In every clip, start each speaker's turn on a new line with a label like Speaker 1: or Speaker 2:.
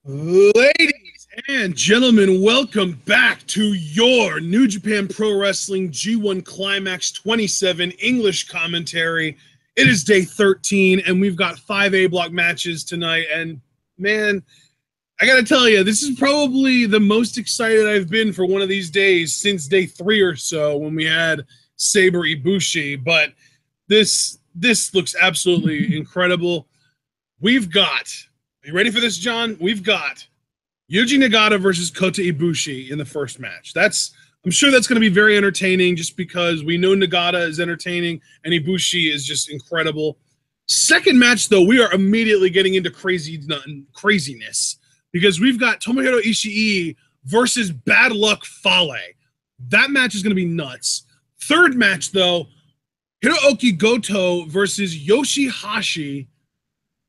Speaker 1: Ladies and gentlemen, welcome back to your New Japan Pro Wrestling G1 Climax 27 English commentary. It is day 13, and we've got 5 A block matches tonight. And man, I gotta tell you, this is probably the most excited I've been for one of these days since day 3 or so when we had Sabre Ibushi. But this looks absolutely incredible. We've got, are you ready for this, John? We've got Yuji Nagata versus Kota Ibushi in the first match. I'm sure that's going to be very entertaining just because we know Nagata is entertaining and Ibushi is just incredible. Second match, though, we are immediately getting into craziness because we've got Tomohiro Ishii versus Bad Luck Fale. That match is going to be nuts. Third match, though, Hirooki Goto versus YOSHI-HASHI.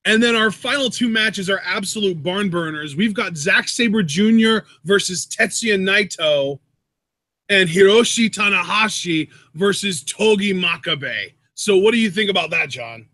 Speaker 1: And then our final 2 matches are absolute barn burners. We've got Zack Sabre Jr. versus Tetsuya Naito and Hiroshi Tanahashi versus Togi Makabe. So what do you think about that, John?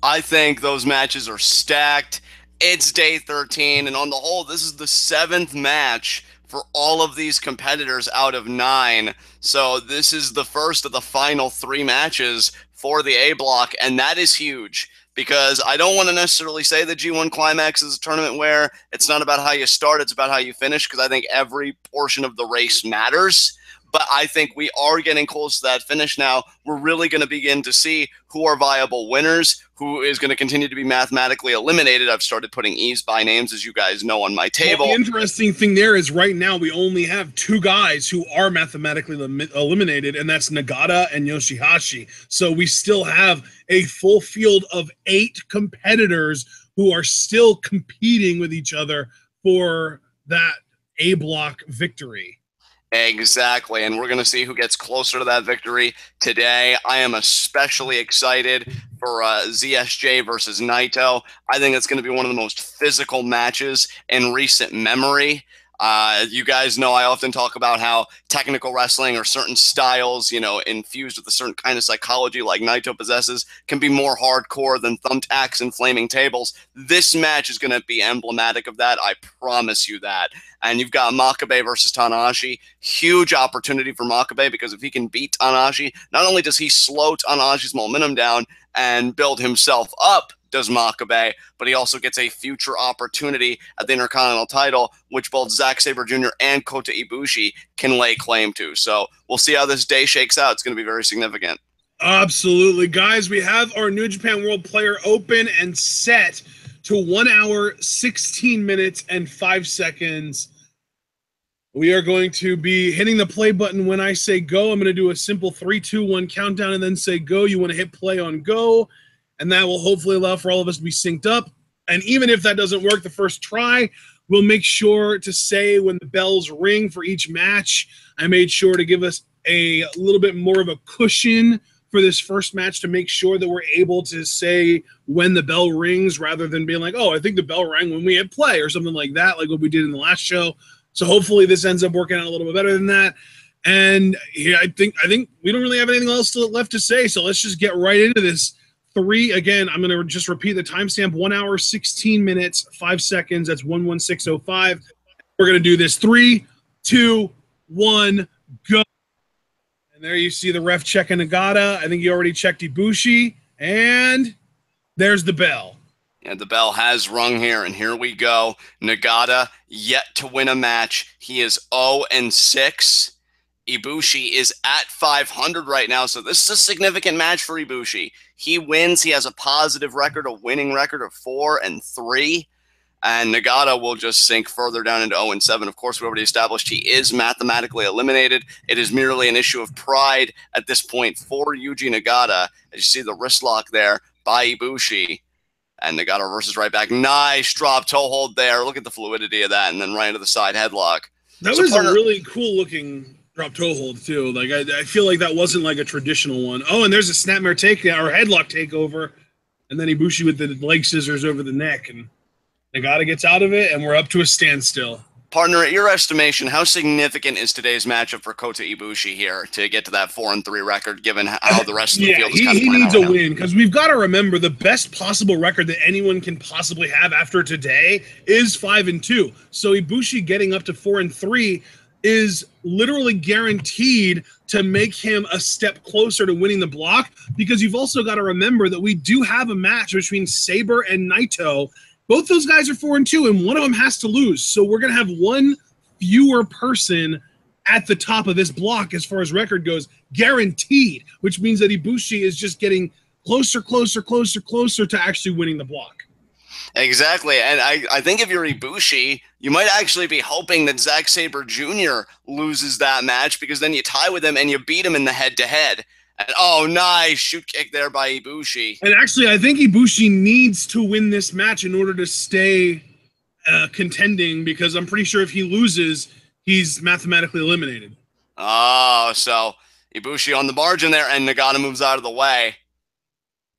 Speaker 2: I think those matches are stacked. It's day 13, and on the whole, this is the 7th match for all of these competitors out of 9. So this is the first of the final 3 matches for the A block, and that is huge. Because I don't want to necessarily say that G1 Climax is a tournament where it's not about how you start, it's about how you finish, because I think every portion of the race matters. But I think we are getting close to that finish now. We're really going to begin to see who are viable winners, who is going to continue to be mathematically eliminated. I've started putting E's by names, as you guys know, on my table.
Speaker 1: Well, the interesting thing there is right now we only have 2 guys who are mathematically eliminated, and that's Nagata and YOSHI-HASHI. So we still have a full field of 8 competitors who are still competing with each other for that A block victory.
Speaker 2: Exactly, and we're going to see who gets closer to that victory today. I am especially excited for ZSJ versus Naito. I think it's going to be one of the most physical matches in recent memory. You guys know I often talk about how technical wrestling or certain styles, infused with a certain kind of psychology like Naito possesses, can be more hardcore than thumbtacks and flaming tables. This match is going to be emblematic of that. I promise you that. And you've got Makabe versus Tanahashi. Huge opportunity for Makabe because if he can beat Tanahashi, not only does he slow Tanahashi's momentum down and build himself up, does Makabe, but he also gets a future opportunity at the Intercontinental title, which both Zack Sabre Jr. and Kota Ibushi can lay claim to. So we'll see how this day shakes out. It's going to be very significant.
Speaker 1: Absolutely. Guys, we have our New Japan World Player open and set to 1 hour, 16 minutes, and 5 seconds. We are going to be hitting the play button when I say go. I'm going to do a simple 3, 2, 1 countdown and then say go. You want to hit play on go. And that will hopefully allow for all of us to be synced up. And even if that doesn't work the first try, we'll make sure to say when the bells ring for each match. I made sure to give us a little bit more of a cushion for this first match to make sure that we're able to say when the bell rings rather than being like, oh, I think the bell rang when we hit play or something like that, like what we did in the last show. So hopefully this ends up working out a little bit better than that. And yeah, I think we don't really have anything else left to say. So let's just get right into this. 3, again, I'm going to just repeat the timestamp, 1 hour, 16 minutes, 5 seconds. That's 11605. We're going to do this. 3, 2, 1, go. And there you see the ref checking Nagata. I think he already checked Ibushi. And there's the bell.
Speaker 2: And the bell has rung here, and here we go. Nagata yet to win a match. He is 0-6. Ibushi is at 500 right now, so this is a significant match for Ibushi. He wins. He has a positive record, a winning record of 4-3. And Nagata will just sink further down into 0-7. Of course, we already established he is mathematically eliminated. It is merely an issue of pride at this point for Yuji Nagata. As you see the wrist lock there by Ibushi. And Nagata reverses right back. Nice drop toe hold there. Look at the fluidity of that. And then right into the side headlock.
Speaker 1: That was a really cool looking drop toe hold too. Like I feel like that wasn't like a traditional one. Oh, and there's a snapmare takedown or headlock takeover. And then Ibushi with the leg scissors over the neck. And Nagata gets out of it, and we're up to a standstill.
Speaker 2: Partner, at your estimation, how significant is today's matchup for Kota Ibushi here to get to that 4-3 record, given how the rest of the field is kind of
Speaker 1: he
Speaker 2: playing
Speaker 1: needs
Speaker 2: out
Speaker 1: a
Speaker 2: right now?
Speaker 1: win, because we've got to remember the best possible record that anyone can possibly have after today is 5-2. So Ibushi getting up to 4-3 is literally guaranteed to make him a step closer to winning the block, because you've also got to remember that we do have a match between Sabre and Naito. Both those guys are 4-2, and one of them has to lose. So we're going to have one fewer person at the top of this block as far as record goes, guaranteed, which means that Ibushi is just getting closer to actually winning the block.
Speaker 2: Exactly, and I think if you're Ibushi, you might actually be hoping that Zack Sabre Jr. loses that match, because then you tie with him and you beat him in the head-to-head. And oh, nice shoot kick there by Ibushi.
Speaker 1: And actually, I think Ibushi needs to win this match in order to stay contending, because I'm pretty sure if he loses, he's mathematically eliminated.
Speaker 2: Oh, so Ibushi on the margin there, and Nagata moves out of the way.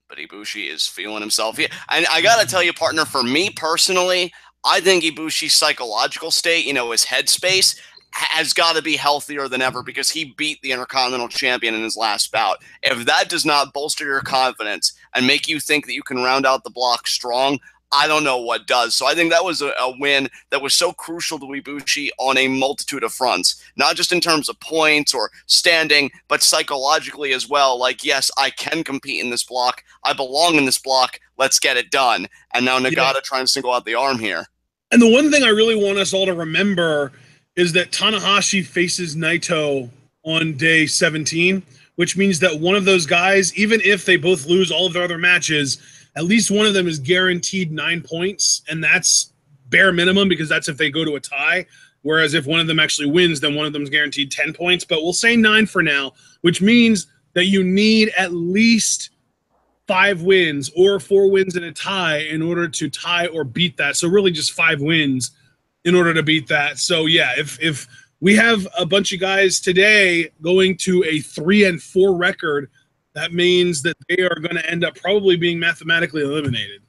Speaker 2: But Ibushi is feeling himself here. And I got to tell you, partner, for me personally, I think Ibushi's psychological state, his headspace, has got to be healthier than ever, because he beat the Intercontinental Champion in his last bout. If that does not bolster your confidence and make you think that you can round out the block strong, I don't know what does. So I think that was a win that was so crucial to Ibushi on a multitude of fronts, not just in terms of points or standing, but psychologically as well. Like, yes, I can compete in this block. I belong in this block. Let's get it done. And now Nagata trying to single out the arm here.
Speaker 1: And the one thing I really want us all to remember is that Tanahashi faces Naito on day 17, which means that one of those guys, even if they both lose all of their other matches, at least one of them is guaranteed 9 points, and that's bare minimum, because that's if they go to a tie. Whereas if one of them actually wins, then one of them is guaranteed 10 points. But we'll say 9 for now, which means that you need at least 5 wins or 4 wins and a tie in order to tie or beat that. So really just 5 wins in order to beat that. So yeah, if we have a bunch of guys today going to a 3-4 record, that means that they are going to end up probably being mathematically eliminated.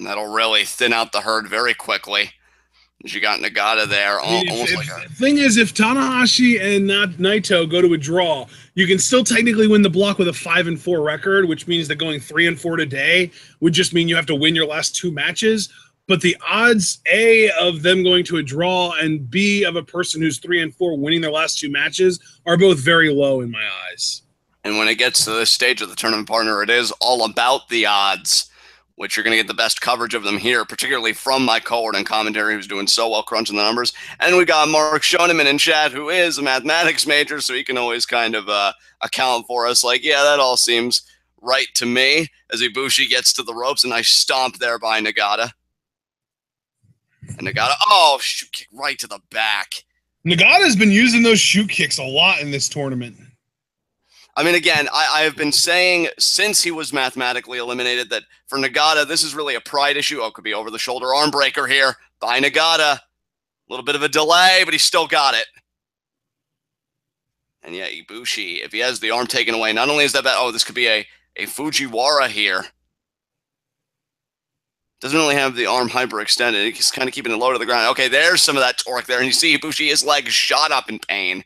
Speaker 2: That'll really thin out the herd very quickly. You got Nagata there.
Speaker 1: The thing is, if Tanahashi and Naito go to a draw, you can still technically win the block with a 5-4 record, which means that going 3-4 today would just mean you have to win your last 2 matches. But the odds, A, of them going to a draw, and B, of a person who's 3-4 winning their last 2 matches are both very low in my eyes.
Speaker 2: And when it gets to this stage of the tournament, partner, it is all about the odds, which you're going to get the best coverage of them here, particularly from my cohort and commentary, who's doing so well crunching the numbers. And we got Mark Schoeneman in chat, who is a mathematics major, so he can always kind of account for us. Like, yeah, that all seems right to me, as Ibushi gets to the ropes, and nice stomp there by Nagata. And Nagata, oh, shoot kick right to the back.
Speaker 1: Nagata's been using those shoot kicks a lot in this tournament.
Speaker 2: I mean, again, I have been saying since he was mathematically eliminated that for Nagata, this is really a pride issue. Oh, it could be over-the-shoulder arm breaker here by Nagata. A little bit of a delay, but he still got it. And yeah, Ibushi, if he has the arm taken away, not only is that bad, oh, this could be a Fujiwara here. Doesn't really have the arm hyperextended. He's kind of keeping it low to the ground. Okay, there's some of that torque there. And you see Ibushi, his leg shot up in pain.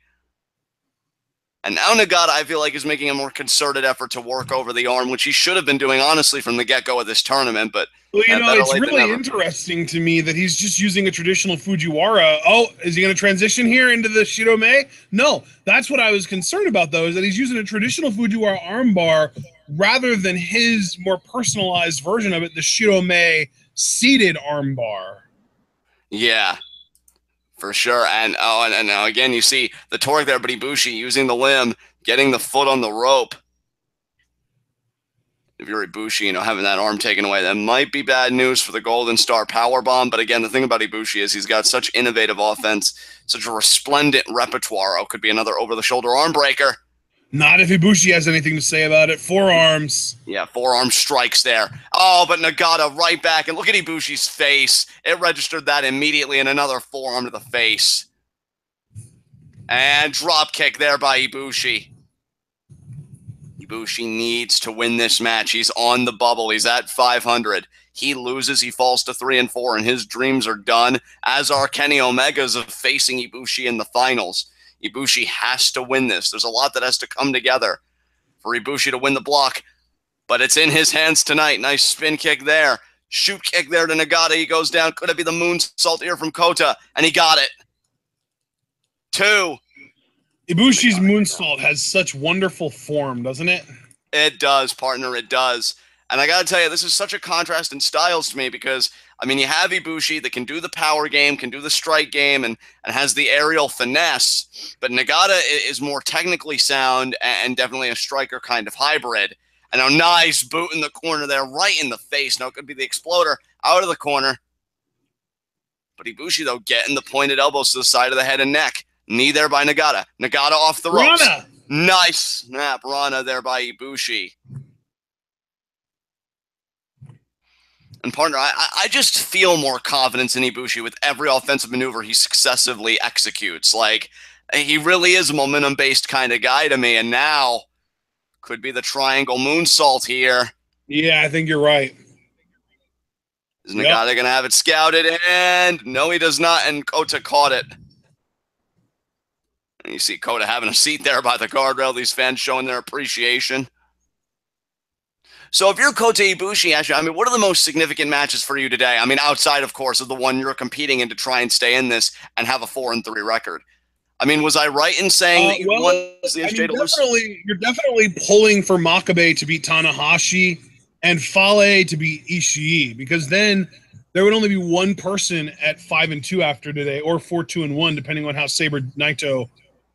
Speaker 2: And now Nagata, I feel like, is making a more concerted effort to work over the arm, which he should have been doing, honestly, from the get-go of this tournament. But
Speaker 1: well, it's really interesting to me that he's just using a traditional Fujiwara. Oh, is he going to transition here into the Shirome? No, that's what I was concerned about, though, is that he's using a traditional Fujiwara armbar rather than his more personalized version of it, the Shirome seated armbar.
Speaker 2: Yeah. For sure, and now again, you see the torque there, but Ibushi using the limb, getting the foot on the rope. If you're Ibushi, having that arm taken away, that might be bad news for the Golden Star Powerbomb. But again, the thing about Ibushi is he's got such innovative offense, such a resplendent repertoire. Oh, could be another over-the-shoulder arm breaker.
Speaker 1: Not if Ibushi has anything to say about it. Forearms.
Speaker 2: Yeah, forearm strikes there. Oh, but Nagata right back. And look at Ibushi's face. It registered that immediately, and another forearm to the face. And drop kick there by Ibushi. Ibushi needs to win this match. He's on the bubble. He's at 500. He loses, he falls to 3-4, and his dreams are done, as are Kenny Omega's of facing Ibushi in the finals. Ibushi has to win this. There's a lot that has to come together for Ibushi to win the block, but it's in his hands tonight. Nice spin kick there. Shoot kick there to Nagata. He goes down. Could it be the moonsault here from Kota? And he got it. 2.
Speaker 1: Ibushi's moonsault has such wonderful form, doesn't it?
Speaker 2: It does, partner. It does. And I got to tell you, this is such a contrast in styles to me because, I mean, you have Ibushi that can do the power game, can do the strike game, and has the aerial finesse. But Nagata is more technically sound and definitely a striker kind of hybrid. And a nice boot in the corner there, right in the face. Now it could be the exploder out of the corner. But Ibushi, though, getting the pointed elbows to the side of the head and neck. Knee there by Nagata. Nagata off the ropes.
Speaker 1: Rana.
Speaker 2: Nice snap. Rana there by Ibushi. And partner, I just feel more confidence in Ibushi with every offensive maneuver he successively executes. Like, he really is a momentum-based kind of guy to me. And now could be the triangle moonsault here.
Speaker 1: Yeah, I think you're right.
Speaker 2: Is Nagata going to have it scouted? And no, he does not. And Kota caught it. And you see Kota having a seat there by the guardrail. These fans showing their appreciation. So if you're Kota Ibushi, actually, I mean, what are the most significant matches for you today? I mean, outside, of course, of the one you're competing in to try and stay in this and have a 4-3 record. I mean, was I right in saying that you won the SJ to lose?
Speaker 1: You're definitely pulling for Makabe to beat Tanahashi and Fale to beat Ishii, because then there would only be one person at 5-2 after today, or 4-2-1, depending on how Sabre Naito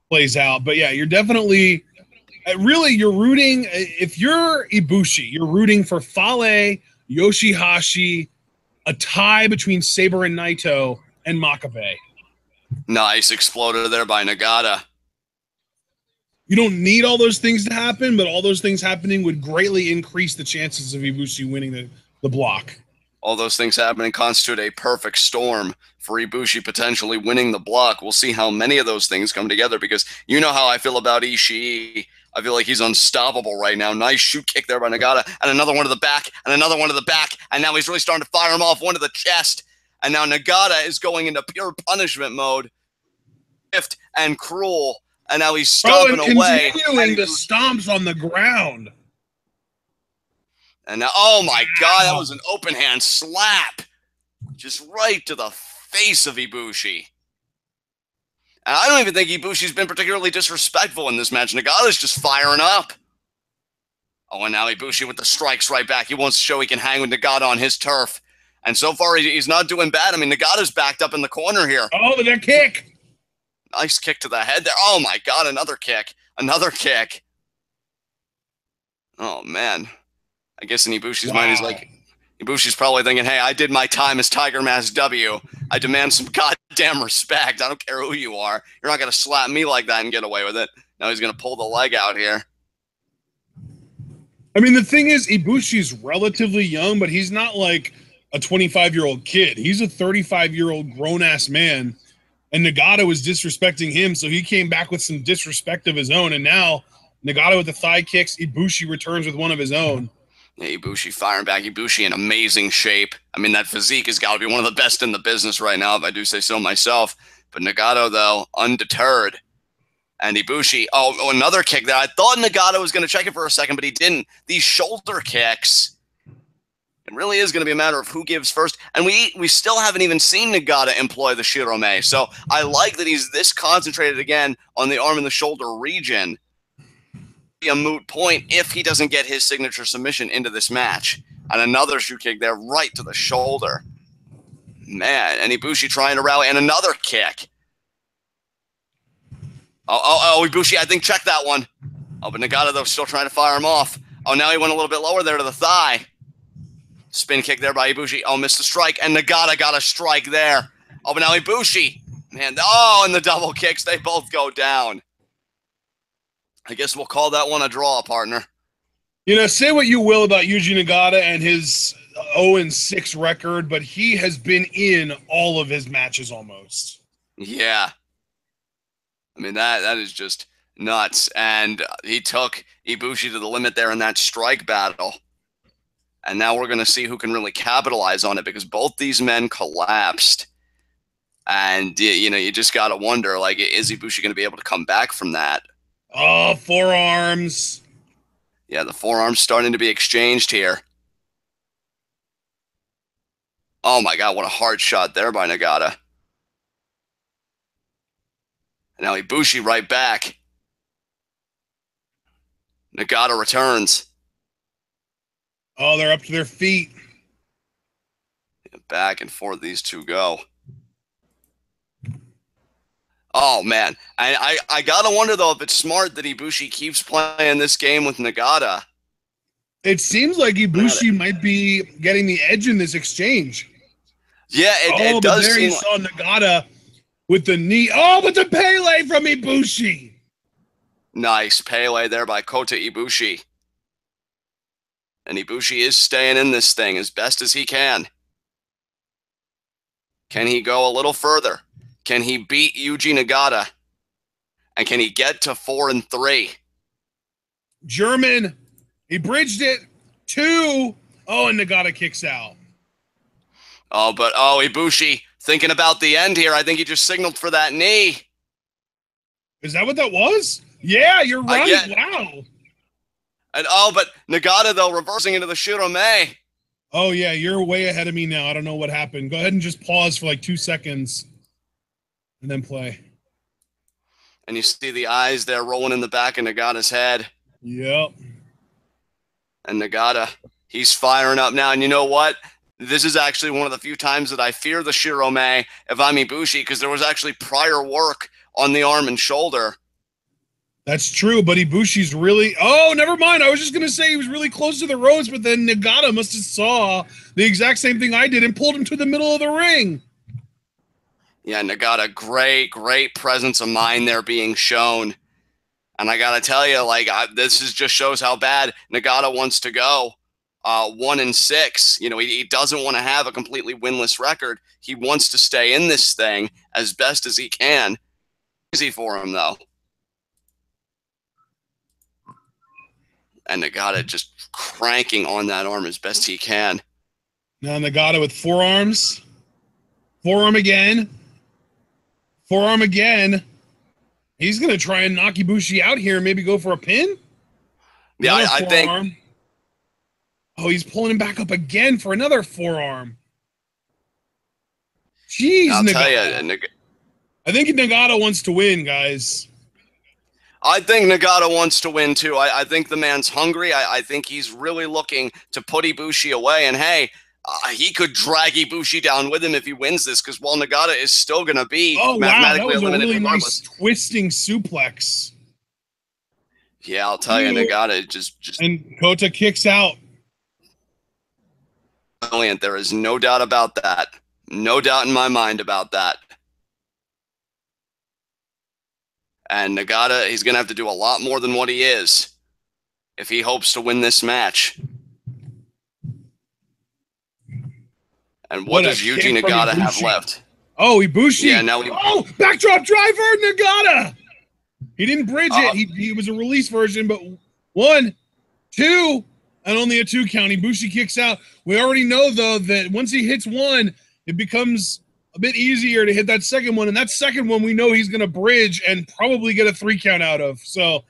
Speaker 1: plays out. But yeah, you're definitely really, you're rooting. If you're Ibushi, you're rooting for Fale, YOSHI-HASHI, a tie between Sabre and Naito, and Makabe.
Speaker 2: Nice exploder there by Nagata.
Speaker 1: You don't need all those things to happen, but all those things happening would greatly increase the chances of Ibushi winning the block.
Speaker 2: All those things happening constitute a perfect storm for Ibushi potentially winning the block. We'll see how many of those things come together, because you know how I feel about Ishii. I feel like he's unstoppable right now. Nice shoot kick there by Nagata, and another one to the back, and another one to the back, and now he's really starting to fire him off, one to the chest. And now Nagata is going into pure punishment mode. Swift and cruel. And now he's stomping away.
Speaker 1: Continuing the stomps on the ground.
Speaker 2: And now, oh my God, that was an open hand slap. Just right to the face of Ibushi. And I don't even think Ibushi's been particularly disrespectful in this match. Nagata's just firing up. Oh, and now Ibushi with the strikes right back. He wants to show he can hang with Nagata on his turf. And so far, he's not doing bad. I mean, Nagata's backed up in the corner here.
Speaker 1: Oh, but that kick.
Speaker 2: Nice kick to the head there. Oh, my God, another kick. Another kick. Oh, man. I guess in Ibushi's mind, he's like, Ibushi's probably thinking, hey, I did my time as Tiger Mask W. I demand some goddamn respect. I don't care who you are. You're not going to slap me like that and get away with it. Now he's going to pull the leg out here.
Speaker 1: I mean, the thing is, Ibushi's relatively young, but he's not like a 25-year-old kid. He's a 35-year-old grown-ass man, and Nagata was disrespecting him, so he came back with some disrespect of his own, and now Nagata with the thigh kicks, Ibushi returns with one of his own.
Speaker 2: Yeah, Ibushi firing back. Ibushi in amazing shape. I mean, that physique has got to be one of the best in the business right now, if I do say so myself. But Nagata, though, undeterred. And Ibushi, oh, another kick there. I thought Nagata was going to check it for a second, but he didn't. These shoulder kicks, it really is going to be a matter of who gives first. And we still haven't even seen Nagata employ the Shirome. So I like that he's this concentrated again on the arm and the shoulder region. Be a moot point if he doesn't get his signature submission into this match. And another shoe kick there right to the shoulder. Man, and Ibushi trying to rally, and another kick. Oh, Ibushi, I think, checked that one. Oh, but Nagata, though, still trying to fire him off. Oh, now he went a little bit lower there to the thigh. Spin kick there by Ibushi. Oh, missed the strike, and Nagata got a strike there. Oh, but now Ibushi. Man, oh, and the double kicks, they both go down. I guess we'll call that one a draw, partner.
Speaker 1: You know, say what you will about Yuji Nagata and his 0-6 record, but he has been in all of his matches almost.
Speaker 2: Yeah. I mean, that is just nuts. And he took Ibushi to the limit there in that strike battle. And now we're going to see who can really capitalize on it, because both these men collapsed. And, you know, you just got to wonder, like, is Ibushi going to be able to come back from that?
Speaker 1: Oh, forearms.
Speaker 2: Yeah, the forearms starting to be exchanged here. Oh, my God, what a hard shot there by Nagata. And now Ibushi right back. Nagata returns.
Speaker 1: Oh, they're up to their feet.
Speaker 2: Back and forth these two go. Oh, man. I got to wonder, though, if it's smart that Ibushi keeps playing this game with Nagata.
Speaker 1: It seems like Ibushi might be getting the edge in this exchange.
Speaker 2: Yeah, it does
Speaker 1: there
Speaker 2: seem
Speaker 1: you saw Nagata with the knee. Oh, but the Pele from Ibushi.
Speaker 2: Nice. Pele there by Kota Ibushi. And Ibushi is staying in this thing as best as he can. Can he go a little further? Can he beat Yuji Nagata? And can he get to 4-3?
Speaker 1: German. He bridged it. 2. Oh, and Nagata kicks out.
Speaker 2: Oh, but Ibushi thinking about the end here. I think he just signaled for that knee.
Speaker 1: Is that what that was? Yeah, you're right. Wow.
Speaker 2: And but Nagata, though, reversing into the Shirome.
Speaker 1: Oh, yeah, you're way ahead of me now. I don't know what happened. Go ahead and just pause for like 2 seconds and then play.
Speaker 2: And you see the eyes there rolling in the back of Nagata's head.
Speaker 1: Yep.
Speaker 2: And Nagata, he's firing up now. And you know what? This is actually one of the few times that I fear the Shirome if I'm Ibushi, because there was actually prior work on the arm and shoulder.
Speaker 1: That's true, but Ibushi's really... Oh, never mind. I was just going to say he was really close to the ropes, but then Nagata must have saw the exact same thing I did and pulled him to the middle of the ring.
Speaker 2: Yeah, Nagata, great presence of mind there being shown. And I got to tell you, like, this just shows how bad Nagata wants to go. 1-6. You know, he doesn't want to have a completely winless record. He wants to stay in this thing as best as he can. Easy for him, though. And Nagata just cranking on that arm as best he can.
Speaker 1: Now Nagata with forearms. Forearm again. Forearm again. He's going to try and knock Ibushi out here and maybe go for a pin?
Speaker 2: Yeah, I think...
Speaker 1: Oh, he's pulling him back up again for another forearm. Jeez,
Speaker 2: I'll
Speaker 1: Nagata.
Speaker 2: tell you,
Speaker 1: I think Nagata wants to win, guys.
Speaker 2: I think Nagata wants to win, too. I think the man's hungry. I think he's really looking to put Ibushi away. And, hey, he could drag Ibushi down with him if he wins this, because while Nagata is still going to be mathematically eliminated,
Speaker 1: that was a really nice twisting suplex.
Speaker 2: Yeah, I'll tell you, Nagata just...
Speaker 1: And Kota kicks out.
Speaker 2: Brilliant. There is no doubt about that. No doubt in my mind about that. And Nagata, he's going to have to do a lot more than what he is if he hopes to win this match. And what does Yuji Nagata have left?
Speaker 1: Oh, Ibushi.
Speaker 2: Yeah, now
Speaker 1: backdrop driver, Nagata. He didn't bridge it. He was a release version, but 1, 2, and only a 2 count. Ibushi kicks out. We already know, though, that once he hits 1, it becomes a bit easier to hit that second one. And that second one, we know he's going to bridge and probably get a 3 count out of. So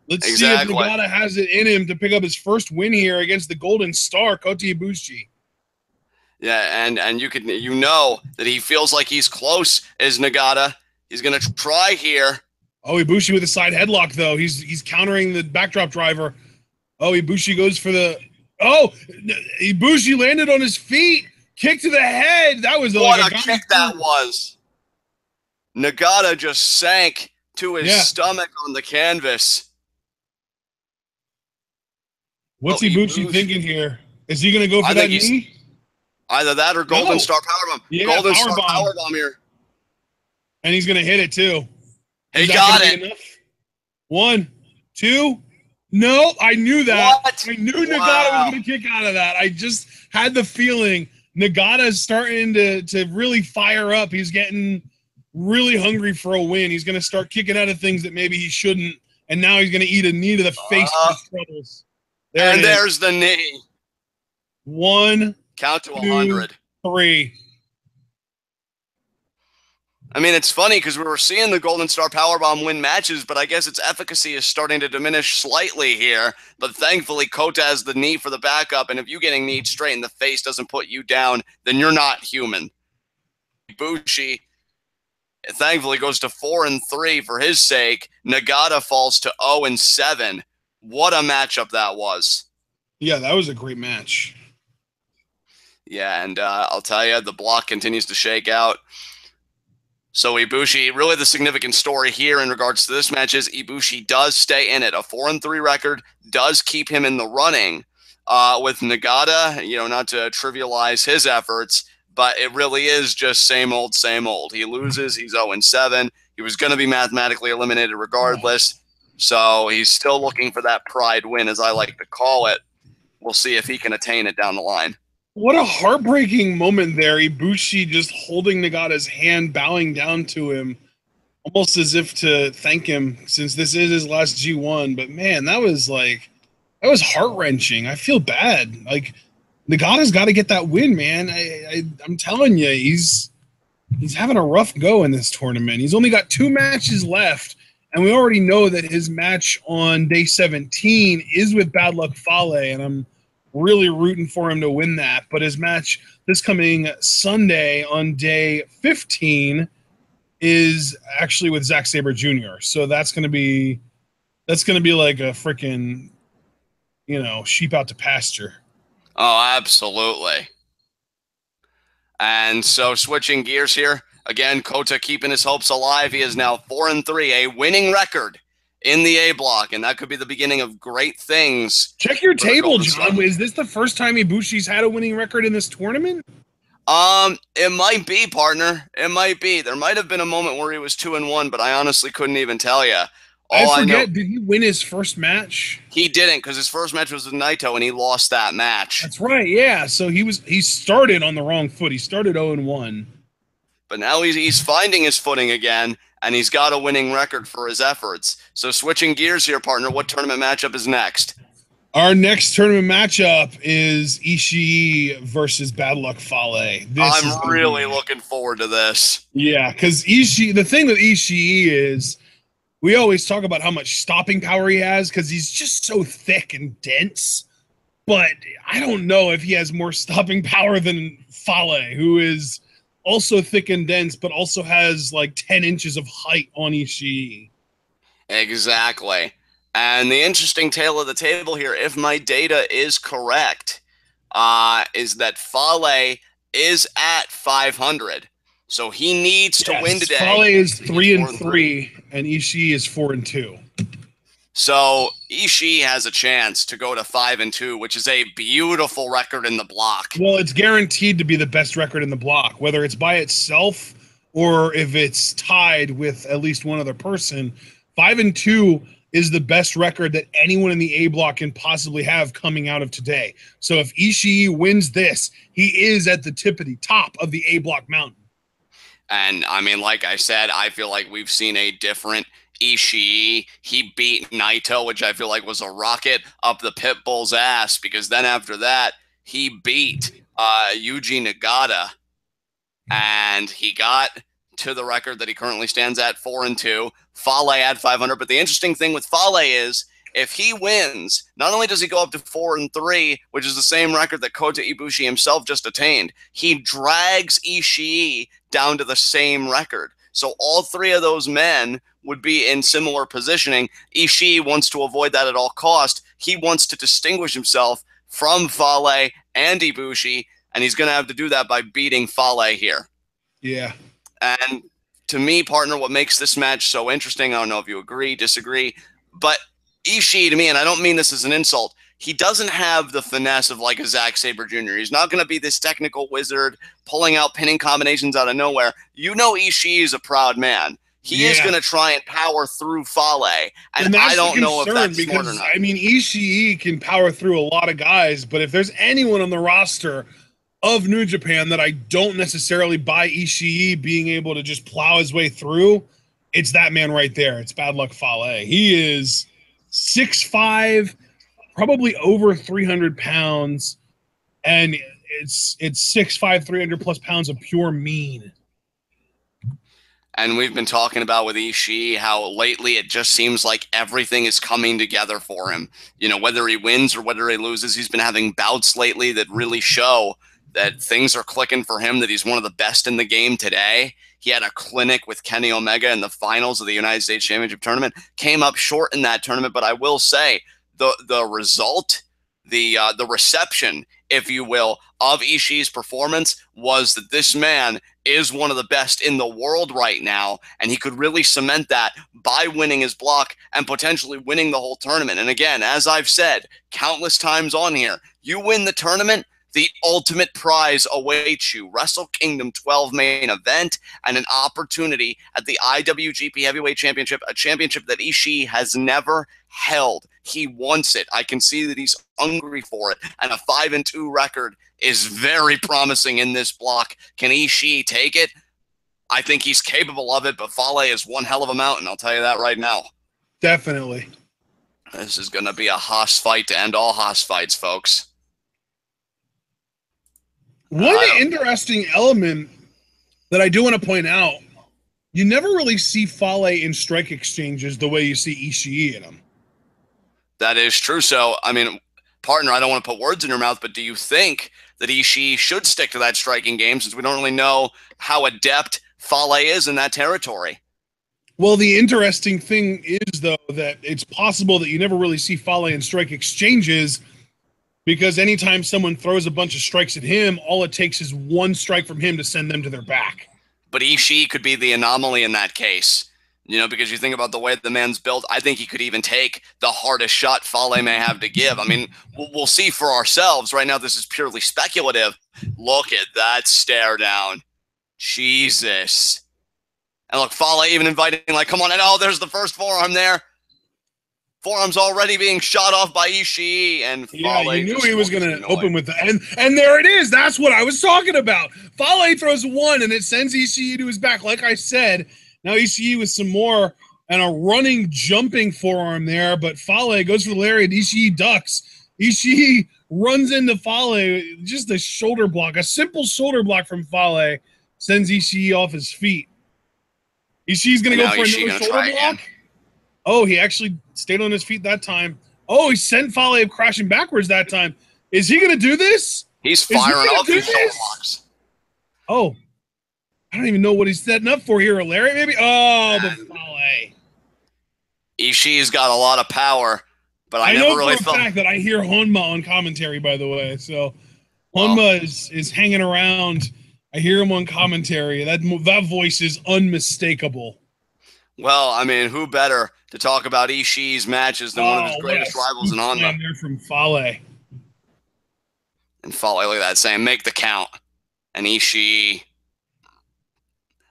Speaker 1: let's see if Nagata has it in him to pick up his first win here against the Golden Star, Kota Ibushi.
Speaker 2: Yeah, and you know that he feels like he's close as Nagata. He's going to try here.
Speaker 1: Oh, Ibushi with a side headlock, though. He's countering the backdrop driver. Oh, Ibushi goes for the... Oh, Ibushi landed on his feet. Kick to the head. That was
Speaker 2: what a kick that was. Nagata just sank to his stomach on the canvas.
Speaker 1: What's Ibushi thinking here? Is he going to go for that knee?
Speaker 2: Either that or Golden Star Powerbomb.
Speaker 1: Yeah,
Speaker 2: Golden Star Powerbomb here.
Speaker 1: And he's going to hit it, too.
Speaker 2: He got it.
Speaker 1: 1, 2. No, I knew that.
Speaker 2: What?
Speaker 1: I knew Nagata was going to kick out of that. I just had the feeling Nagata is starting to really fire up. He's getting really hungry for a win. He's going to start kicking out of things that maybe he shouldn't. And now he's going to eat a knee to the face for his troubles.
Speaker 2: There's the knee.
Speaker 1: 1,
Speaker 2: Count to
Speaker 1: 2,
Speaker 2: 100.
Speaker 1: 3.
Speaker 2: I mean, it's funny because we were seeing the Golden Star Powerbomb win matches, but I guess its efficacy is starting to diminish slightly here. But thankfully, Kota has the knee for the backup, and if you getting kneed straight in the face doesn't put you down, then you're not human. Ibushi, thankfully, goes to 4-3 for his sake. Nagata falls to 0-7. What a matchup that was.
Speaker 1: Yeah, that was a great match.
Speaker 2: Yeah, and I'll tell you, the block continues to shake out. So Ibushi, really the significant story here in regards to this match is Ibushi does stay in it. A 4-3 record does keep him in the running with Nagata, you know, not to trivialize his efforts, but it really is just same old, same old. He loses, he's 0-7. He was going to be mathematically eliminated regardless. So he's still looking for that pride win, as I like to call it. We'll see if he can attain it down the line.
Speaker 1: What a heartbreaking moment there. Ibushi just holding Nagata's hand, bowing down to him, almost as if to thank him since this is his last G1. But man, that was heart-wrenching. I feel bad. Like, Nagata's got to get that win, man. I'm telling you, he's having a rough go in this tournament. He's only got 2 matches left, and we already know that his match on day 17 is with Bad Luck Fale, and I'm really rooting for him to win that. But his match this coming Sunday on day 15 is actually with Zack Sabre Jr. So that's gonna be like a freaking, you know, sheep out to pasture.
Speaker 2: Oh, absolutely. And so switching gears here, again, Kota keeping his hopes alive. He is now 4-3, a winning record in the A block, and that could be the beginning of great things.
Speaker 1: Check your table, John. Is this the first time Ibushi's had a winning record in this tournament?
Speaker 2: It might be, partner. It might be. There might have been a moment where he was 2-1, but I honestly couldn't even tell you.
Speaker 1: I forget, did he win his first match?
Speaker 2: He didn't, because his first match was with Naito, and he lost that match.
Speaker 1: That's right, yeah. So he started on the wrong foot. He started 0-1.
Speaker 2: But now he's finding his footing again, and he's got a winning record for his efforts. So switching gears here, partner, what tournament matchup is next?
Speaker 1: Our next tournament matchup is Ishii versus Bad Luck Fale.
Speaker 2: I'm really looking forward to this.
Speaker 1: Yeah, because Ishii, the thing with Ishii is we always talk about how much stopping power he has because he's just so thick and dense. But I don't know if he has more stopping power than Fale, who is also thick and dense, but also has like 10 inches of height on Ishii.
Speaker 2: Exactly. And the interesting tale of the table here, if my data is correct, is that Fale is at 500. So he needs to win today.
Speaker 1: Fale is 3-3, and Ishii is 4-2.
Speaker 2: So Ishii has a chance to go to 5-2, which is a beautiful record in the block.
Speaker 1: Well, it's guaranteed to be the best record in the block, whether it's by itself or if it's tied with at least one other person. 5-2 is the best record that anyone in the A block can possibly have coming out of today. So if Ishii wins this, he is at the top of the A block mountain.
Speaker 2: And I mean, like I said, I feel like we've seen a different Ishii. He beat Naito, which I feel like was a rocket up the Pitbull's ass, because then after that, he beat Yuji Nagata, and he got to the record that he currently stands at 4-2. Fale at 500. But the interesting thing with Fale is if he wins, not only does he go up to 4-3, which is the same record that Kota Ibushi himself just attained, he drags Ishii down to the same record. So all 3 of those men would be in similar positioning. Ishii wants to avoid that at all cost. He wants to distinguish himself from Fale and Ibushi, and he's going to have to do that by beating Fale here.
Speaker 1: Yeah.
Speaker 2: And to me, partner, what makes this match so interesting, I don't know if you agree, disagree, but Ishii, to me, and I don't mean this as an insult, he doesn't have the finesse of like a Zack Sabre Jr. He's not going to be this technical wizard pulling out pinning combinations out of nowhere. You know Ishii is a proud man. He is going to try and power through Fale, and I don't know if that's smart or not.
Speaker 1: I mean, Ishii can power through a lot of guys, but if there's anyone on the roster of New Japan that I don't necessarily buy Ishii being able to just plow his way through, it's that man right there. It's Bad Luck Fale. He is 6'5", probably over 300 pounds, and it's 6'5", 300+ pounds of pure mean.
Speaker 2: And we've been talking about with Ishii how lately it just seems like everything is coming together for him. You know, whether he wins or whether he loses, he's been having bouts lately that really show that things are clicking for him, that he's one of the best in the game today. He had a clinic with Kenny Omega in the finals of the United States Championship Tournament, came up short in that tournament, but I will say the result, the reception, if you will, of Ishii's performance was that this man is one of the best in the world right now, and he could really cement that by winning his block and potentially winning the whole tournament. And again, as I've said countless times on here, you win the tournament, the ultimate prize awaits you. Wrestle Kingdom 12 main event and an opportunity at the IWGP Heavyweight Championship, a championship that Ishii has never held. He wants it. I can see that he's hungry for it. And a 5-2 record is very promising in this block. Can Ishii take it? I think he's capable of it, but Fale is one hell of a mountain. I'll tell you that right now.
Speaker 1: Definitely.
Speaker 2: This is going to be a Haas fight to end all Haas fights, folks.
Speaker 1: One interesting element that I do want to point out, you never really see Fale in strike exchanges the way you see Ishii in them.
Speaker 2: That is true. So, I mean, partner, I don't want to put words in your mouth, but do you think that Ishii should stick to that striking game since we don't really know how adept Fale is in that territory?
Speaker 1: Well, the interesting thing is, though, that it's possible that you never really see Fale in strike exchanges because anytime someone throws a bunch of strikes at him, all it takes is one strike from him to send them to their back.
Speaker 2: But Ishii could be the anomaly in that case. You know, because you think about the way the man's built, I think he could even take the hardest shot Fale may have to give. I mean, we'll see for ourselves. Right now, this is purely speculative. Look at that stare down. Jesus. And look, Fale even inviting, like, come on. And oh, there's the first forearm there. Forearm's already being shot off by Ishii. And Fale,
Speaker 1: you knew he was going to open with that. And there it is. That's what I was talking about. Fale throws one, and it sends Ishii to his back. Like I said, now Ishii with some more and a running, jumping forearm there, but Fale goes for the lariat. Ishii ducks. Ishii runs into Fale. Just a shoulder block, a simple shoulder block from Fale sends Ishii off his feet. Ishii's going to go for another shoulder block. Oh, he actually stayed on his feet that time. Oh, he sent Fale crashing backwards that time. Is he going to do this?
Speaker 2: He's firing off these shoulder blocks.
Speaker 1: Oh. I don't even know what he's setting up for here. A lariat, maybe? Oh, the Fale.
Speaker 2: Ishii's got a lot of power, but I never really thought.
Speaker 1: I know for a fact that I hear Honma on commentary, by the way. So Honma is hanging around. I hear him on commentary. That voice is unmistakable.
Speaker 2: Well, I mean, who better to talk about Ishii's matches than one of his greatest rivals in Honma?
Speaker 1: There from Fale.
Speaker 2: And Fale, look at that, saying, make the count. And Ishii.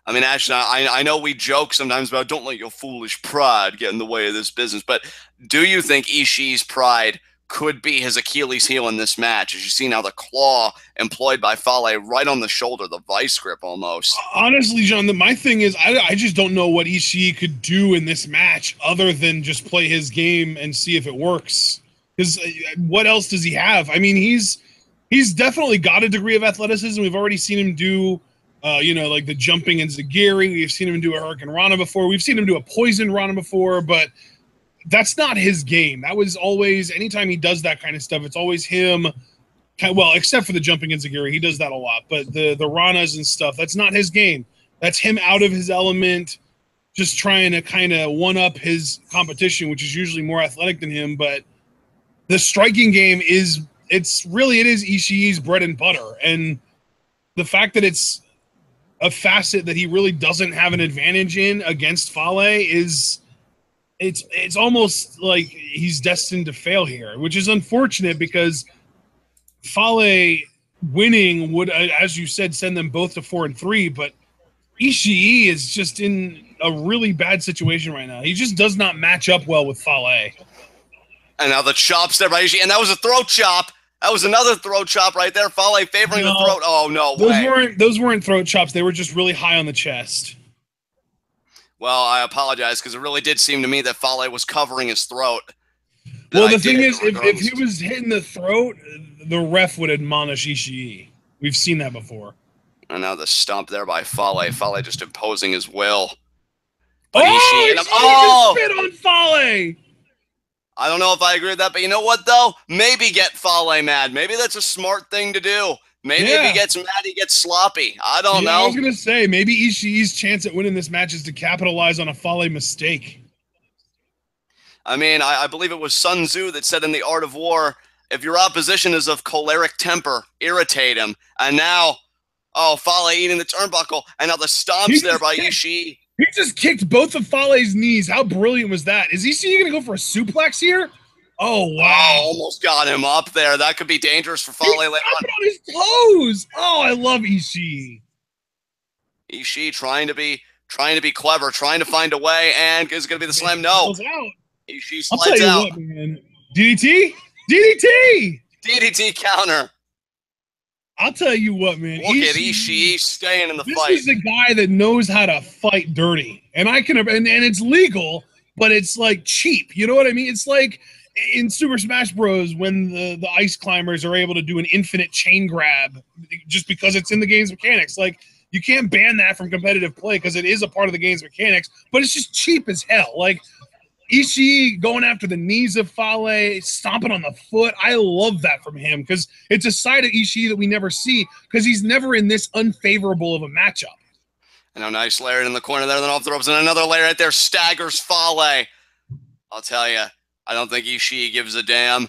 Speaker 2: I mean, actually, I know we joke sometimes about don't let your foolish pride get in the way of this business, but do you think Ishii's pride could be his Achilles heel in this match? As you see now, the claw employed by Fale right on the shoulder, the vice grip almost.
Speaker 1: Honestly, John, my thing is I just don't know what Ishii could do in this match other than just play his game and see if it works. Because what else does he have? I mean, he's definitely got a degree of athleticism. We've already seen him do like the jumping enziguri. We've seen him do a Hurricane Rana before. We've seen him do a Poison Rana before, but that's not his game. That was always, anytime he does that kind of stuff, it's always him. Well, except for the jumping enziguri. He does that a lot. But the Ranas and stuff, that's not his game. That's him out of his element, just trying to kind of one-up his competition, which is usually more athletic than him. But the striking game it is Ishii's bread and butter. And the fact that it's a facet that he really doesn't have an advantage in against Fale is it's almost like he's destined to fail here, which is unfortunate because Fale winning would, as you said, send them both to 4-3, but Ishii is just in a really bad situation right now. He just does not match up well with Fale.
Speaker 2: And now the chops there by Ishii, and that was a throat chop. That was another throat chop right there. Fale favoring the throat. Oh, no way.
Speaker 1: Those weren't throat chops. They were just really high on the chest.
Speaker 2: Well, I apologize because it really did seem to me that Fale was covering his throat.
Speaker 1: Well, the thing is, if he was hitting the throat, the ref would admonish Ishii. We've seen that before.
Speaker 2: And now the stomp there by Fale. Fale just imposing his will. But
Speaker 1: Ishii just spit on Fale!
Speaker 2: I don't know if I agree with that, but you know what, though? Maybe get Fale mad. Maybe that's a smart thing to do. Maybe if he gets mad, he gets sloppy. I don't know.
Speaker 1: I was going to say, maybe Ishii's chance at winning this match is to capitalize on a Fale mistake.
Speaker 2: I mean, I believe it was Sun Tzu that said in The Art of War, if your opposition is of choleric temper, irritate him. And now, Fale eating the turnbuckle, and now the stomps there by Ishii.
Speaker 1: He just kicked both of Fale's knees. How brilliant was that? Is Ishii going to go for a suplex here? Oh, wow.
Speaker 2: Almost got him up there. That could be dangerous for Fale later on.
Speaker 1: On his toes. Oh, I love Ishii.
Speaker 2: Ishii trying to be clever, trying to find a way, and is it going to be the slam? No. Ishii slides out.
Speaker 1: What, man. DDT? DDT!
Speaker 2: DDT counter.
Speaker 1: I'll tell you what, man.
Speaker 2: Look at Ishii staying in the fight.
Speaker 1: This is a guy that knows how to fight dirty. And and it's legal, but it's like cheap. You know what I mean? It's like in Super Smash Bros. When the ice climbers are able to do an infinite chain grab just because it's in the game's mechanics. Like, you can't ban that from competitive play because it is a part of the game's mechanics, but it's just cheap as hell. Like, Ishii going after the knees of Fale, stomping on the foot. I love that from him because it's a side of Ishii that we never see because he's never in this unfavorable of a matchup.
Speaker 2: And a nice lariat in the corner there, then off the ropes, and another lariat there staggers Fale. I'll tell you, I don't think Ishii gives a damn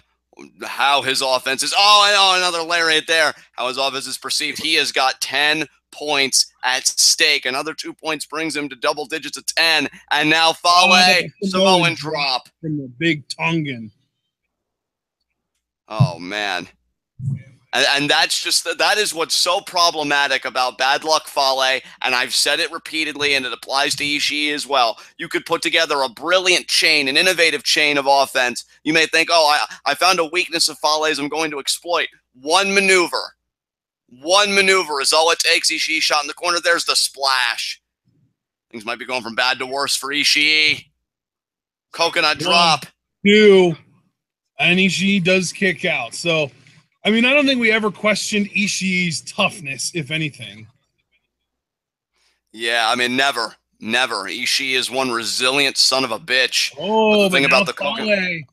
Speaker 2: how his offense is. Oh, another lariat there. How his offense is perceived. He has got 10 points at stake. Another 2 points brings him to double digits of 10. And now Fale, Samoan drop.
Speaker 1: From the big Tongan.
Speaker 2: Oh, man. And that is what's so problematic about Bad Luck Fale, and I've said it repeatedly, and it applies to Ishii as well. You could put together a brilliant chain, an innovative chain of offense. You may think, I found a weakness of Fale's I'm going to exploit. One maneuver is all it takes. Ishii shot in the corner. There's the splash. Things might be going from bad to worse for Ishii. Coconut drop.
Speaker 1: 2. And Ishii does kick out. So, I mean, I don't think we ever questioned Ishii's toughness, if anything.
Speaker 2: Yeah, I mean, never. Ishii is one resilient son of a bitch.
Speaker 1: Oh, the thing about the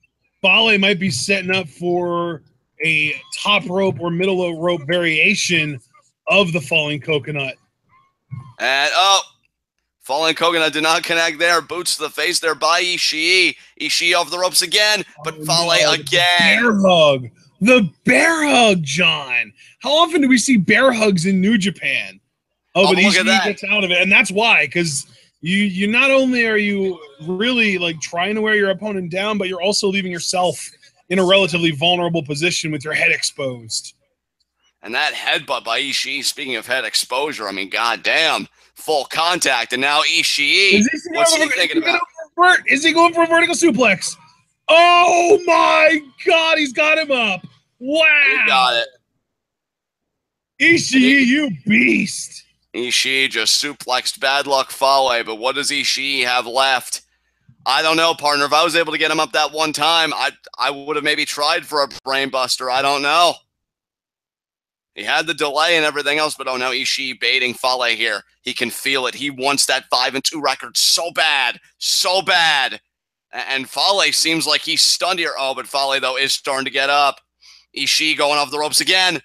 Speaker 1: Fale might be setting up for a top rope or middle rope variation of the falling coconut.
Speaker 2: And, falling coconut did not connect there. Boots to the face there by Ishii. Ishii off the ropes again, but Fale again.
Speaker 1: Bear hug. The bear hug, John. How often do we see bear hugs in New Japan? But Ishii gets out of it, and that's why, because you not only are you really like trying to wear your opponent down, but you're also leaving yourself in a relatively vulnerable position with your head exposed.
Speaker 2: And that headbutt by Ishii, speaking of head exposure, I mean, goddamn, full contact, and now Ishii, what's he thinking about?
Speaker 1: Is he going for a vertical suplex? Oh my God, he's got him up. Wow.
Speaker 2: He got it.
Speaker 1: Ishii, you beast.
Speaker 2: Ishii just suplexed Bad Luck Fale, but what does Ishii have left? I don't know, partner. If I was able to get him up that one time, I would have maybe tried for a brain buster. I don't know. He had the delay and everything else, but now Ishii baiting Fale here. He can feel it. He wants that 5-2 record so bad, so bad. And Fale seems like he's stunned here. Oh, but Fale, though, is starting to get up. Ishii going off the ropes again.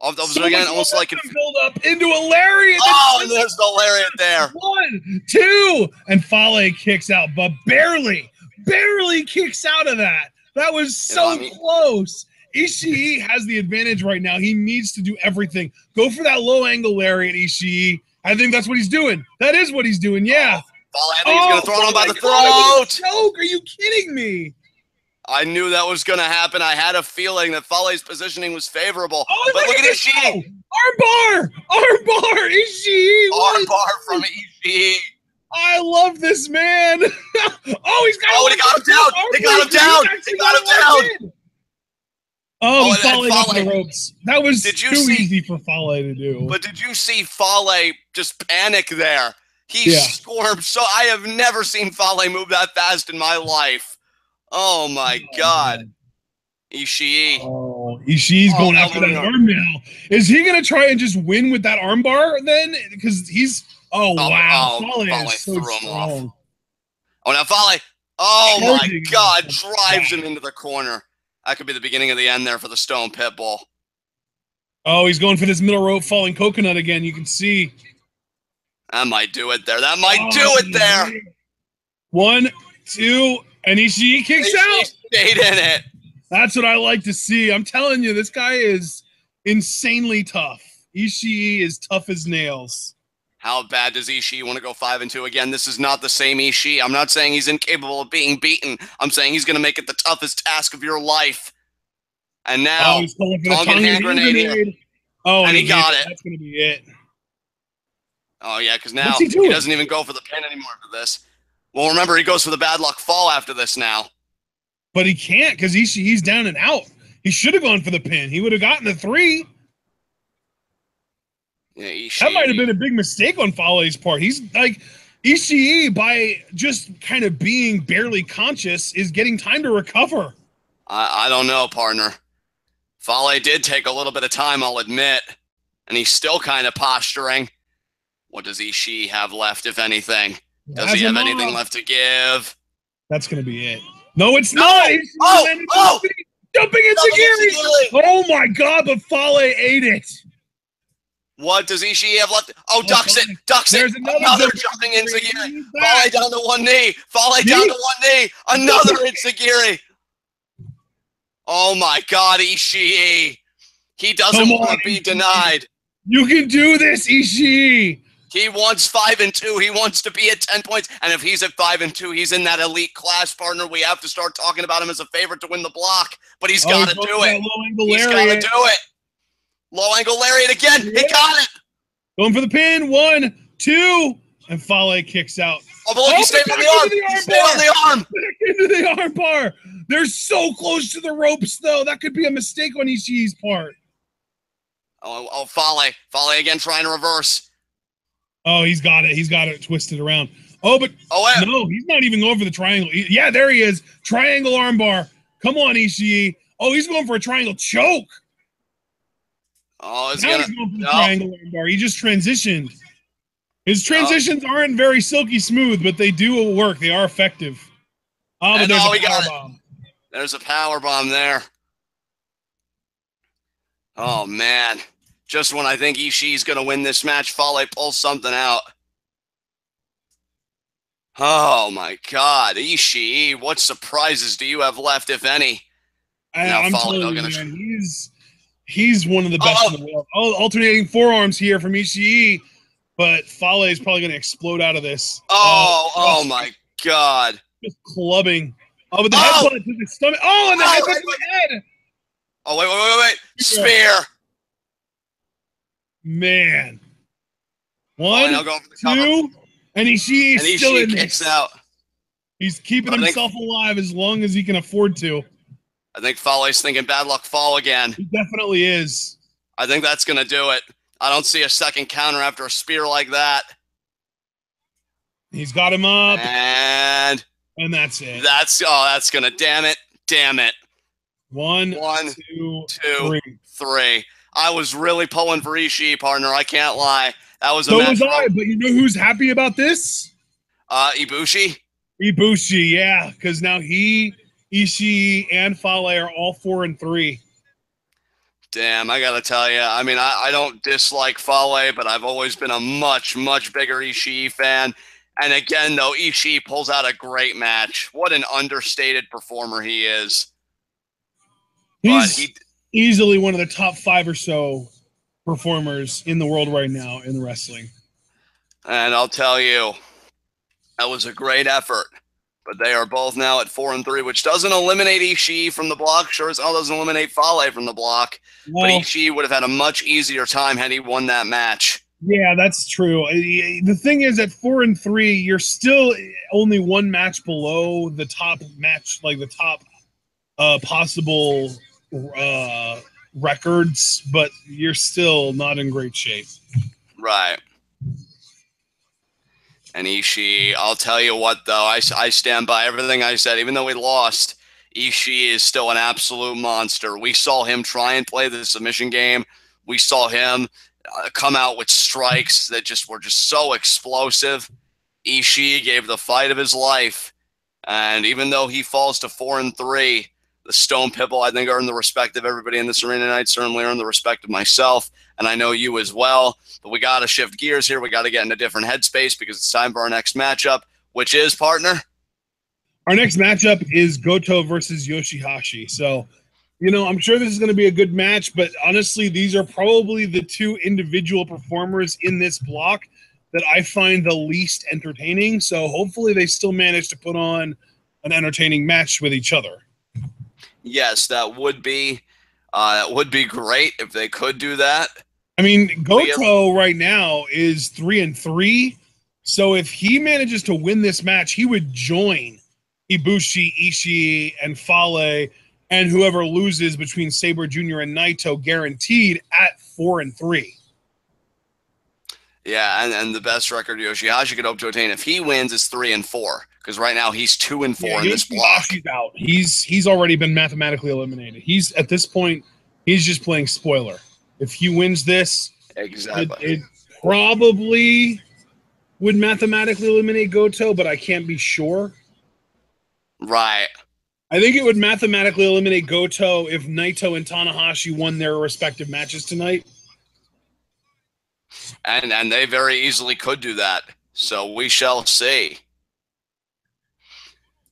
Speaker 2: Off the ropes again, almost like it
Speaker 1: build up into a lariat.
Speaker 2: Oh, and there's the lariat there.
Speaker 1: 1, 2, and Fale kicks out, but barely kicks out of that. That was so close. Ishii has the advantage right now. He needs to do everything. Go for that low angle lariat, Ishii. I think that's what he's doing. That is what he's doing, yeah.
Speaker 2: I think he's going to throw him by the throat.
Speaker 1: Joke. Are you kidding me?
Speaker 2: I knew that was going to happen. I had a feeling that Fale's positioning was favorable.
Speaker 1: Oh,
Speaker 2: but look at Ishii.
Speaker 1: Armbar, Ishii.
Speaker 2: Armbar from Ishii.
Speaker 1: I love this man. He got
Speaker 2: him down. He got him down.
Speaker 1: Oh, Fale got the ropes. That was too easy for Fale to do.
Speaker 2: But did you see Fale just panic there? He squirmed. So I have never seen Fale move that fast in my life. Oh my God. Ishii.
Speaker 1: Oh, Ishii's going after that arm now. Is he going to try and just win with that arm bar then? Because he's... Oh, wow. Fale is so
Speaker 2: threw him
Speaker 1: strong.
Speaker 2: off. Oh, now Fale. Oh, my
Speaker 1: Charging
Speaker 2: God.
Speaker 1: him.
Speaker 2: Drives him into the corner. That could be the beginning of the end there for the Stone Pitbull.
Speaker 1: Oh, he's going for this middle rope falling coconut again. You can see.
Speaker 2: That might do it there. That might do it there.
Speaker 1: 1, 2, and Ishii kicks out.
Speaker 2: Stayed in it.
Speaker 1: That's what I like to see. I'm telling you, this guy is insanely tough. Ishii is tough as nails.
Speaker 2: How bad does Ishii want to go 5-2 again? This is not the same Ishii. I'm not saying he's incapable of being beaten. I'm saying he's going to make it the toughest task of your life. And now,
Speaker 1: he's going for the tongue hand grenade. Oh,
Speaker 2: and he got it.
Speaker 1: That's going to be it.
Speaker 2: Oh, yeah, because now he doesn't even go for the pin anymore for this. Well, remember, he goes for the bad luck fall after this now. But
Speaker 1: he can't because he's down and out. He should have gone for the pin. He would have gotten the 3.
Speaker 2: Yeah, Ishii.
Speaker 1: That might have been a big mistake on Fale's part. He's like, Ishii, by just kind of being barely conscious, is getting time to recover.
Speaker 2: I don't know, partner. Fale did take a little bit of time, I'll admit. And he's still kind of posturing. What does Ishii have left, if anything? Does he have anything left to give?
Speaker 1: That's going to be it. No, it's not. Jumping into Giri. Oh, my God, but Fale ate it.
Speaker 2: What does Ishii have left? Oh, ducks it. Ducks it. Another jumping into Giri. Fale down to one knee. Fale down to one knee. Another Enziguri. Oh, my God, Ishii. He doesn't want to be denied.
Speaker 1: You can do this, Ishii.
Speaker 2: He wants 5-2. He wants to be at 10 points. And if he's at 5-2, he's in that elite class, partner. We have to start talking about him as a favorite to win the block. But he's got to do it. He's got to do it. Low angle lariat again. Yeah. He got it.
Speaker 1: Going for the pin. 1, 2. And Fale kicks out.
Speaker 2: Oh, but look, he stayed on the arm. He stayed on the arm.
Speaker 1: Back into the arm bar. They're so close to the ropes, though. That could be a mistake on Ishii's part.
Speaker 2: Oh, Fale. Fale again trying to reverse.
Speaker 1: Oh, he's got it. He's got it twisted around. Oh, but no, he's not even going for the triangle. Yeah, there he is. Triangle armbar. Come on, Ishii. Oh, he's going for a triangle choke.
Speaker 2: Oh,
Speaker 1: he's going for the triangle armbar. He just transitioned. His transitions aren't very silky smooth, but they do work. They are effective. Oh, but there's a power bomb.
Speaker 2: There's a power bomb there. Oh, man. Just when I think Ishii's going to win this match, Fale pulls something out. Oh, my God. Ishii, what surprises do you have left, if any?
Speaker 1: I'm telling you, man, he's one of the best in the world. Oh, alternating forearms here from Ishii, but Fale is probably going to explode out of this.
Speaker 2: Oh, my God.
Speaker 1: Just clubbing. Oh, but the headbutt to the stomach. Oh, and the headbutt to the head.
Speaker 2: Oh, wait. Spear.
Speaker 1: Man. 1, 2, and Ishii is still in
Speaker 2: kicks out.
Speaker 1: He's keeping himself alive as long as he can afford to.
Speaker 2: I think Fale's thinking bad luck fall again.
Speaker 1: He definitely is.
Speaker 2: I think that's going to do it. I don't see a second counter after a spear like that.
Speaker 1: He's got him up.
Speaker 2: And
Speaker 1: that's it.
Speaker 2: That's going to, damn it.
Speaker 1: 1, 2,
Speaker 2: 3. I was really pulling for Ishii, partner. I can't lie. That was
Speaker 1: so was I, but you know who's happy about this?
Speaker 2: Ibushi.
Speaker 1: Ibushi, yeah, because now he, Ishii, and Fale are all 4-3.
Speaker 2: Damn, I gotta tell you. I mean, I don't dislike Fale, but I've always been a much, much bigger Ishii fan. And again, though, Ishii pulls out a great match. What an understated performer he is.
Speaker 1: He's easily one of the top 5 or so performers in the world right now in wrestling.
Speaker 2: And I'll tell you, that was a great effort. But they are both now at 4-3, which doesn't eliminate Ishii from the block. Sure as hell doesn't eliminate Fale from the block. But Ishii would have had a much easier time had he won that match.
Speaker 1: Yeah, that's true. The thing is, at 4-3, you're still only one match below the top match, like the top possible records, but you're still not in great shape.
Speaker 2: Right. And Ishii, I'll tell you what, though, I stand by everything I said. Even though we lost, Ishii is still an absolute monster. We saw him try and play the submission game. We saw him come out with strikes that were just so explosive. Ishii gave the fight of his life. And even though he falls to 4-3, the Stone Pitbull, I think, earned the respect of everybody in this arena tonight, certainly earned the respect of myself, and I know you as well. But we got to shift gears here. We got to get in a different headspace because it's time for our next matchup, which is, partner?
Speaker 1: Our next matchup is Goto versus YOSHI-HASHI. So, you know, I'm sure this is going to be a good match, but honestly, these are probably the two individual performers in this block that I find the least entertaining. So hopefully they still manage to put on an entertaining match with each other.
Speaker 2: Yes, that would be great if they could do that.
Speaker 1: I mean, Goto right now is 3-3. So if he manages to win this match, he would join Ibushi, Ishii, and Fale, and whoever loses between Sabre Jr. and Naito, guaranteed at 4-3.
Speaker 2: Yeah, and the best record YOSHI-HASHI could hope to attain if he wins is 3-4, because right now he's 2-4 in this block.
Speaker 1: He's out. He's already been mathematically eliminated. He's at this point, he's just playing spoiler. If he wins this,
Speaker 2: exactly,
Speaker 1: it probably would mathematically eliminate Goto, but I can't be sure.
Speaker 2: Right.
Speaker 1: I think it would mathematically eliminate Goto if Naito and Tanahashi won their respective matches tonight.
Speaker 2: And they very easily could do that. So we shall see.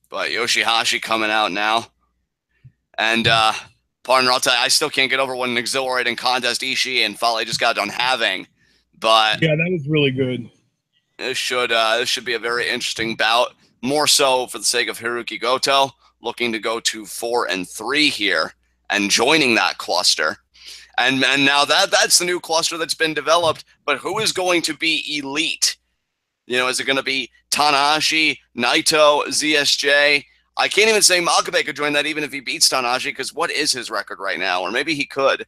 Speaker 2: But YOSHI-HASHI coming out now. And partner, I'll tell you, I still can't get over what an exhilarating contest Ishii and Fale just got done having. But
Speaker 1: yeah, that was really good.
Speaker 2: This should be a very interesting bout. More so for the sake of Hirooki Goto, looking to go to 4-3 here and joining that cluster. And now that's the new cluster that's been developed. But who is going to be elite? You know, is it going to be Tanahashi, Naito, ZSJ? I can't even say Makabe could join that even if he beats Tanahashi, because what is his record right now? Or maybe he could.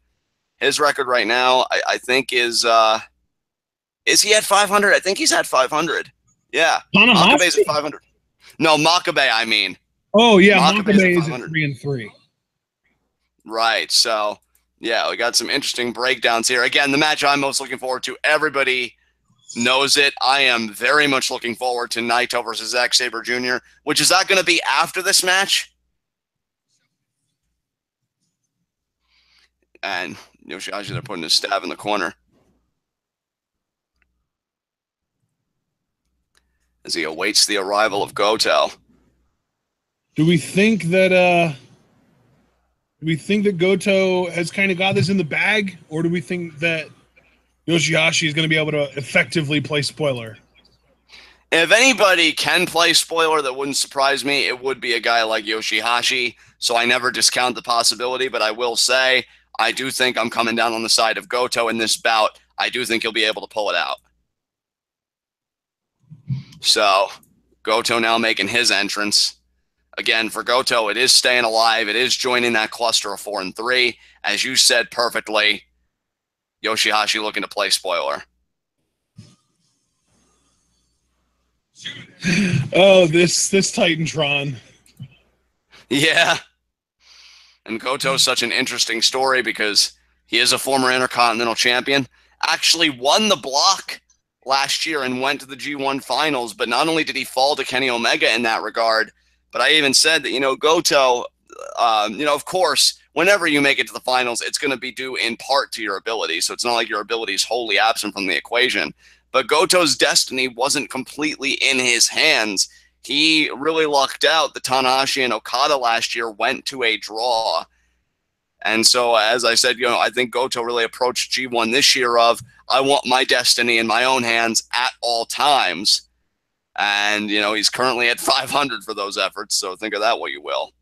Speaker 2: His record right now, I think, is he at 500? I think he's at 500. Yeah. Makabe's at 500. No, Makabe, I mean.
Speaker 1: Oh, yeah, Makabe is at 3-3.
Speaker 2: Right, so... yeah, we got some interesting breakdowns here. Again, the match I'm most looking forward to, everybody knows it. I am very much looking forward to Naito versus Zack Sabre Jr., which is that going to be after this match? And YOSHI-HASHI, they're putting his stab in the corner. As he awaits the arrival of Goto.
Speaker 1: Do we think that Goto has kind of got this in the bag, or do we think that YOSHI-HASHI is going to be able to effectively play spoiler?
Speaker 2: If anybody can play spoiler, that wouldn't surprise me. It would be a guy like YOSHI-HASHI, so I never discount the possibility, but I will say I do think I'm coming down on the side of Goto in this bout. I do think he'll be able to pull it out. So, Goto now making his entrance. Again, for Goto, it is staying alive. It is joining that cluster of 4-3. As you said perfectly, YOSHI-HASHI looking to play spoiler.
Speaker 1: Oh, this Titantron.
Speaker 2: Yeah. And Goto's such an interesting story because he is a former Intercontinental Champion. Actually won the block last year and went to the G1 finals. But not only did he fall to Kenny Omega in that regard, but I even said that, you know, Goto, of course, whenever you make it to the finals, it's going to be due in part to your ability. So it's not like your ability is wholly absent from the equation. But Goto's destiny wasn't completely in his hands. He really lucked out that Tanahashi and Okada last year went to a draw. And so, as I said, I think Goto really approached G1 this year of, I want my destiny in my own hands at all times. And, he's currently at 500 for those efforts, so think of that what you will.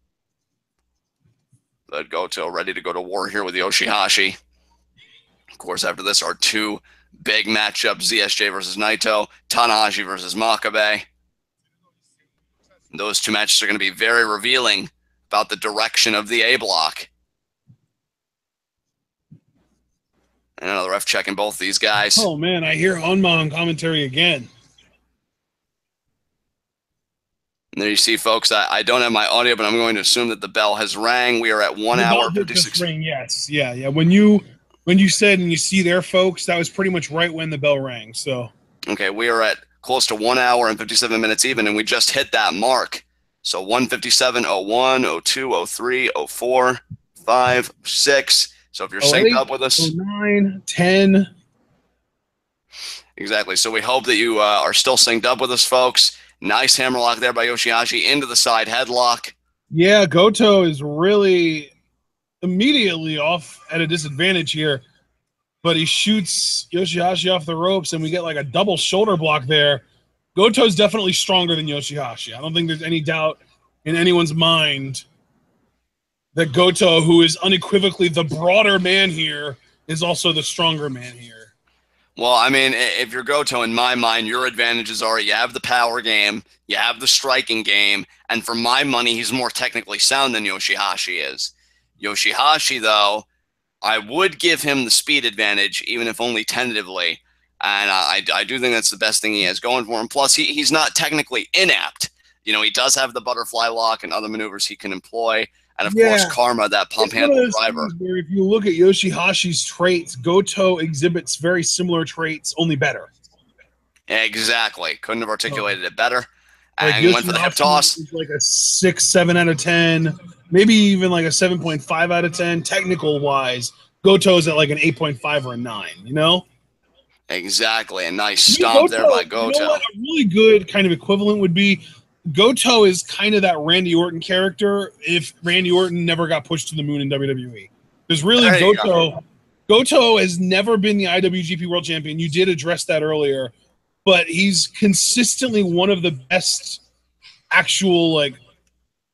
Speaker 2: But Goto ready to go to war here with YOSHI-HASHI. Of course, after this are two big matchups, ZSJ versus Naito, Tanahashi versus Makabe. Those two matches are going to be very revealing about the direction of the A block. And another ref checking both these guys.
Speaker 1: Oh, man, I hear Onma on commentary again.
Speaker 2: And there you see, folks, I don't have my audio, but I'm going to assume that the bell has rang. We are at 1 hour, 56.
Speaker 1: Ring, yes. Yeah. When you said and you see there, folks, that was pretty much right when the bell rang. So
Speaker 2: okay, we are at close to 1 hour and 57 minutes even, and we just hit that mark. So 157, 01, 02, 03, 04, 5, 6. So if you're synced up with us,
Speaker 1: 09, 10.
Speaker 2: Exactly. So we hope that you are still synced up with us, folks. Nice hammerlock there by YOSHI-HASHI into the side headlock.
Speaker 1: Yeah, Goto is really immediately off at a disadvantage here, but he shoots YOSHI-HASHI off the ropes, and we get like a double shoulder block there. Goto's definitely stronger than YOSHI-HASHI. I don't think there's any doubt in anyone's mind that Goto, who is unequivocally the broader man here, is also the stronger man here.
Speaker 2: Well, I mean, if you're Goto, in my mind, your advantages are you have the power game, you have the striking game, and for my money, he's more technically sound than YOSHI-HASHI is. YOSHI-HASHI, though, I would give him the speed advantage, even if only tentatively, and I do think that's the best thing he has going for him. Plus, he's not technically inept. You know, he does have the butterfly lock and other maneuvers he can employ. And, of course, Karma, that pump handle driver.
Speaker 1: Where if you look at YOSHI-HASHI's traits, Goto exhibits very similar traits, only better.
Speaker 2: Exactly. Couldn't have articulated it better.
Speaker 1: Like
Speaker 2: And went for the hip toss.
Speaker 1: Is like a 6, 7 out of 10, maybe even like a 7.5 out of 10, technical-wise. Goto's at like an 8.5 or a 9, you know?
Speaker 2: Exactly. A nice stomp there by Goto.
Speaker 1: You know what? A really good kind of equivalent would be Goto is kind of that Randy Orton character if Randy Orton never got pushed to the moon in WWE. Because really, Goto has never been the IWGP World Champion. You did address that earlier. But he's consistently one of the best actual like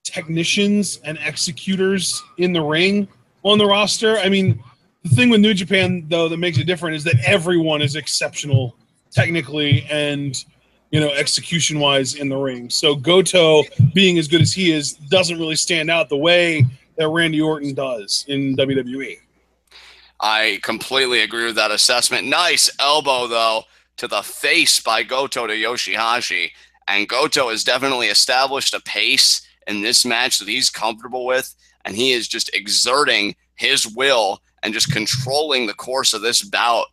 Speaker 1: technicians and executors in the ring on the roster. I mean, the thing with New Japan, though, that makes it different is that everyone is exceptional technically and execution-wise in the ring. So Goto, being as good as he is, doesn't really stand out the way that Randy Orton does in WWE.
Speaker 2: I completely agree with that assessment. Nice elbow, though, to the face by Goto to YOSHI-HASHI. And Goto has definitely established a pace in this match that he's comfortable with, and he is just exerting his will and just controlling the course of this bout.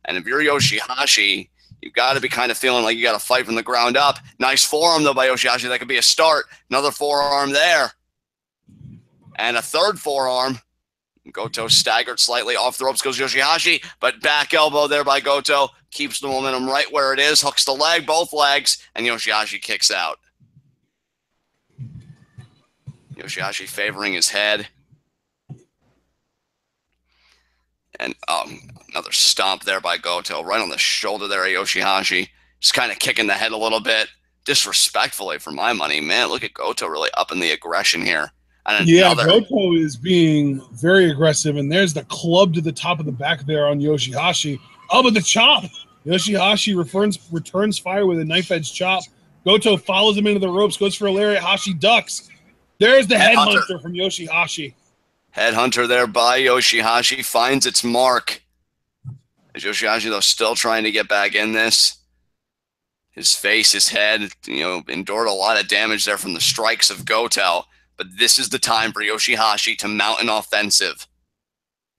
Speaker 2: And if you're YOSHI-HASHI, you've got to be kind of feeling like you got to fight from the ground up. Nice forearm, though, by YOSHI-HASHI. That could be a start. Another forearm there. And a third forearm. Goto staggered slightly. Off the ropes goes YOSHI-HASHI, but back elbow there by Goto. Keeps the momentum right where it is. Hooks the leg, both legs, and YOSHI-HASHI kicks out. YOSHI-HASHI favoring his head. And another stomp there by Goto, right on the shoulder there at YOSHI-HASHI. Just kind of kicking the head a little bit, disrespectfully for my money. Man, look at Goto really upping the aggression here. And
Speaker 1: Goto is being very aggressive, and there's the club to the top of the back there on YOSHI-HASHI. Oh, but the chop! YOSHI-HASHI returns fire with a knife-edge chop. Goto follows him into the ropes, goes for a lariat. Hashi ducks. There's the headhunter from YOSHI-HASHI.
Speaker 2: Headhunter there by YOSHI-HASHI finds its mark. Is YOSHI-HASHI, though, still trying to get back in this? His face, his head, endured a lot of damage there from the strikes of Goto. But this is the time for YOSHI-HASHI to mount an offensive.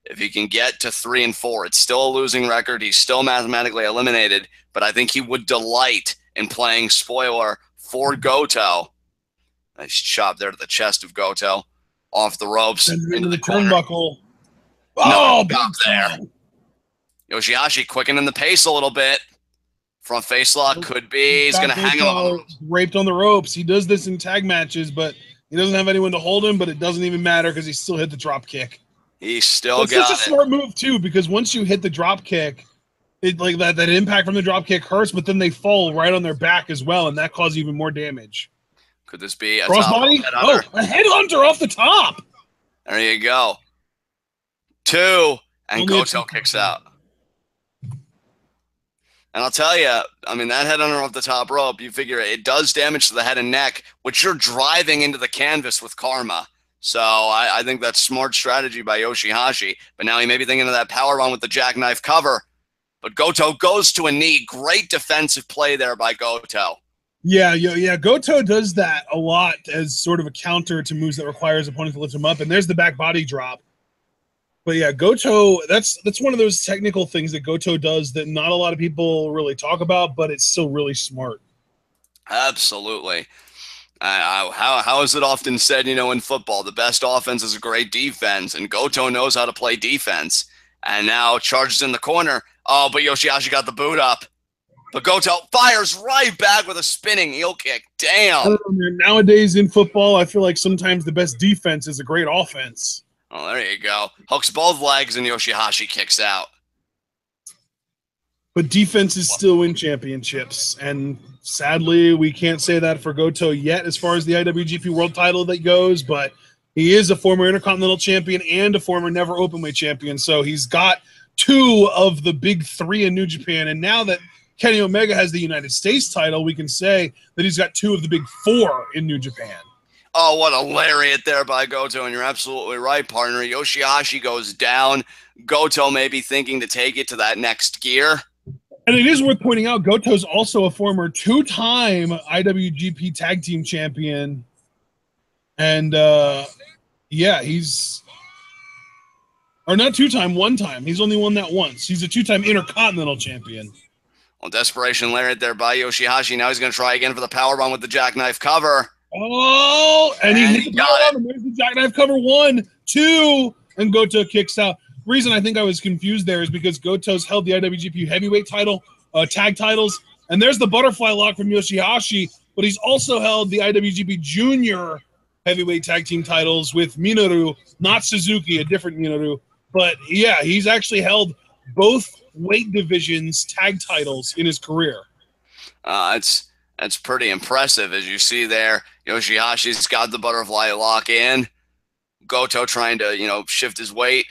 Speaker 2: If he can get to 3-4, it's still a losing record. He's still mathematically eliminated, but I think he would delight in playing spoiler for Goto. Nice chop there to the chest of Goto. Off the ropes.
Speaker 1: Into the turnbuckle.
Speaker 2: Oh, up there. YOSHI-HASHI quickening the pace a little bit. Front face lock could be. He's going to hang him on.
Speaker 1: Raped on the ropes. He does this in tag matches, but he doesn't have anyone to hold him, but it doesn't even matter because he still hit the drop kick.
Speaker 2: He still got it.
Speaker 1: It's such a smart move, too, because once you hit the drop kick, like that impact from the drop kick hurts, but then they fall right on their back as well, and that causes even more damage.
Speaker 2: Could this be a
Speaker 1: crossbody? Oh, a headhunter off the top.
Speaker 2: There you go. 2, and Goto kicks out. And I'll tell you, I mean, that headhunter off the top rope, you figure it does damage to the head and neck, which you're driving into the canvas with Karma. So I think that's smart strategy by YOSHI-HASHI. But now he may be thinking of that powerbomb with the jackknife cover. But Goto goes to a knee. Great defensive play there by Goto.
Speaker 1: Yeah. Goto does that a lot as sort of a counter to moves that requires opponents to lift him up. And there's the back body drop. But yeah, Goto, that's one of those technical things that Goto does that not a lot of people really talk about, but it's still really smart.
Speaker 2: Absolutely. How is it often said, in football, the best offense is a great defense, and Goto knows how to play defense. And now charges in the corner. Oh, but YOSHI-HASHI got the boot up. But Goto fires right back with a spinning heel kick. Damn.
Speaker 1: Nowadays in football, I feel like sometimes the best defense is a great offense.
Speaker 2: Oh, there you go. Hooks both legs, and YOSHI-HASHI kicks out.
Speaker 1: But defenses still win championships, and sadly, we can't say that for Goto yet as far as the IWGP World title that goes, but he is a former Intercontinental Champion and a former Never Openweight Champion, so he's got two of the big three in New Japan, and now that Kenny Omega has the United States title, we can say that he's got two of the big four in New Japan.
Speaker 2: Oh, what a lariat there by Goto, and you're absolutely right, partner. YOSHI-HASHI goes down. Goto may be thinking to take it to that next gear.
Speaker 1: And it is worth pointing out, Goto's also a former two-time IWGP Tag Team Champion. And, yeah, he's... Or not two-time, one-time. He's only won that once. He's a two-time Intercontinental Champion.
Speaker 2: Well, desperation lariat there by YOSHI-HASHI. Now he's going to try again for the powerbomb with the jackknife cover.
Speaker 1: Oh, and he hit the powerbomb. And there's the jackknife cover. 1, 2, and Goto kicks out. Reason I think I was confused there is because Goto's held the IWGP Heavyweight title, tag titles, and there's the butterfly lock from YOSHI-HASHI, but he's also held the IWGP Junior Heavyweight Tag Team titles with Minoru, not Suzuki, a different Minoru. But yeah, he's actually held both weight divisions tag titles in his career.
Speaker 2: That's pretty impressive, as you see there. YOSHI-HASHI's got the butterfly lock in. Goto trying to, shift his weight,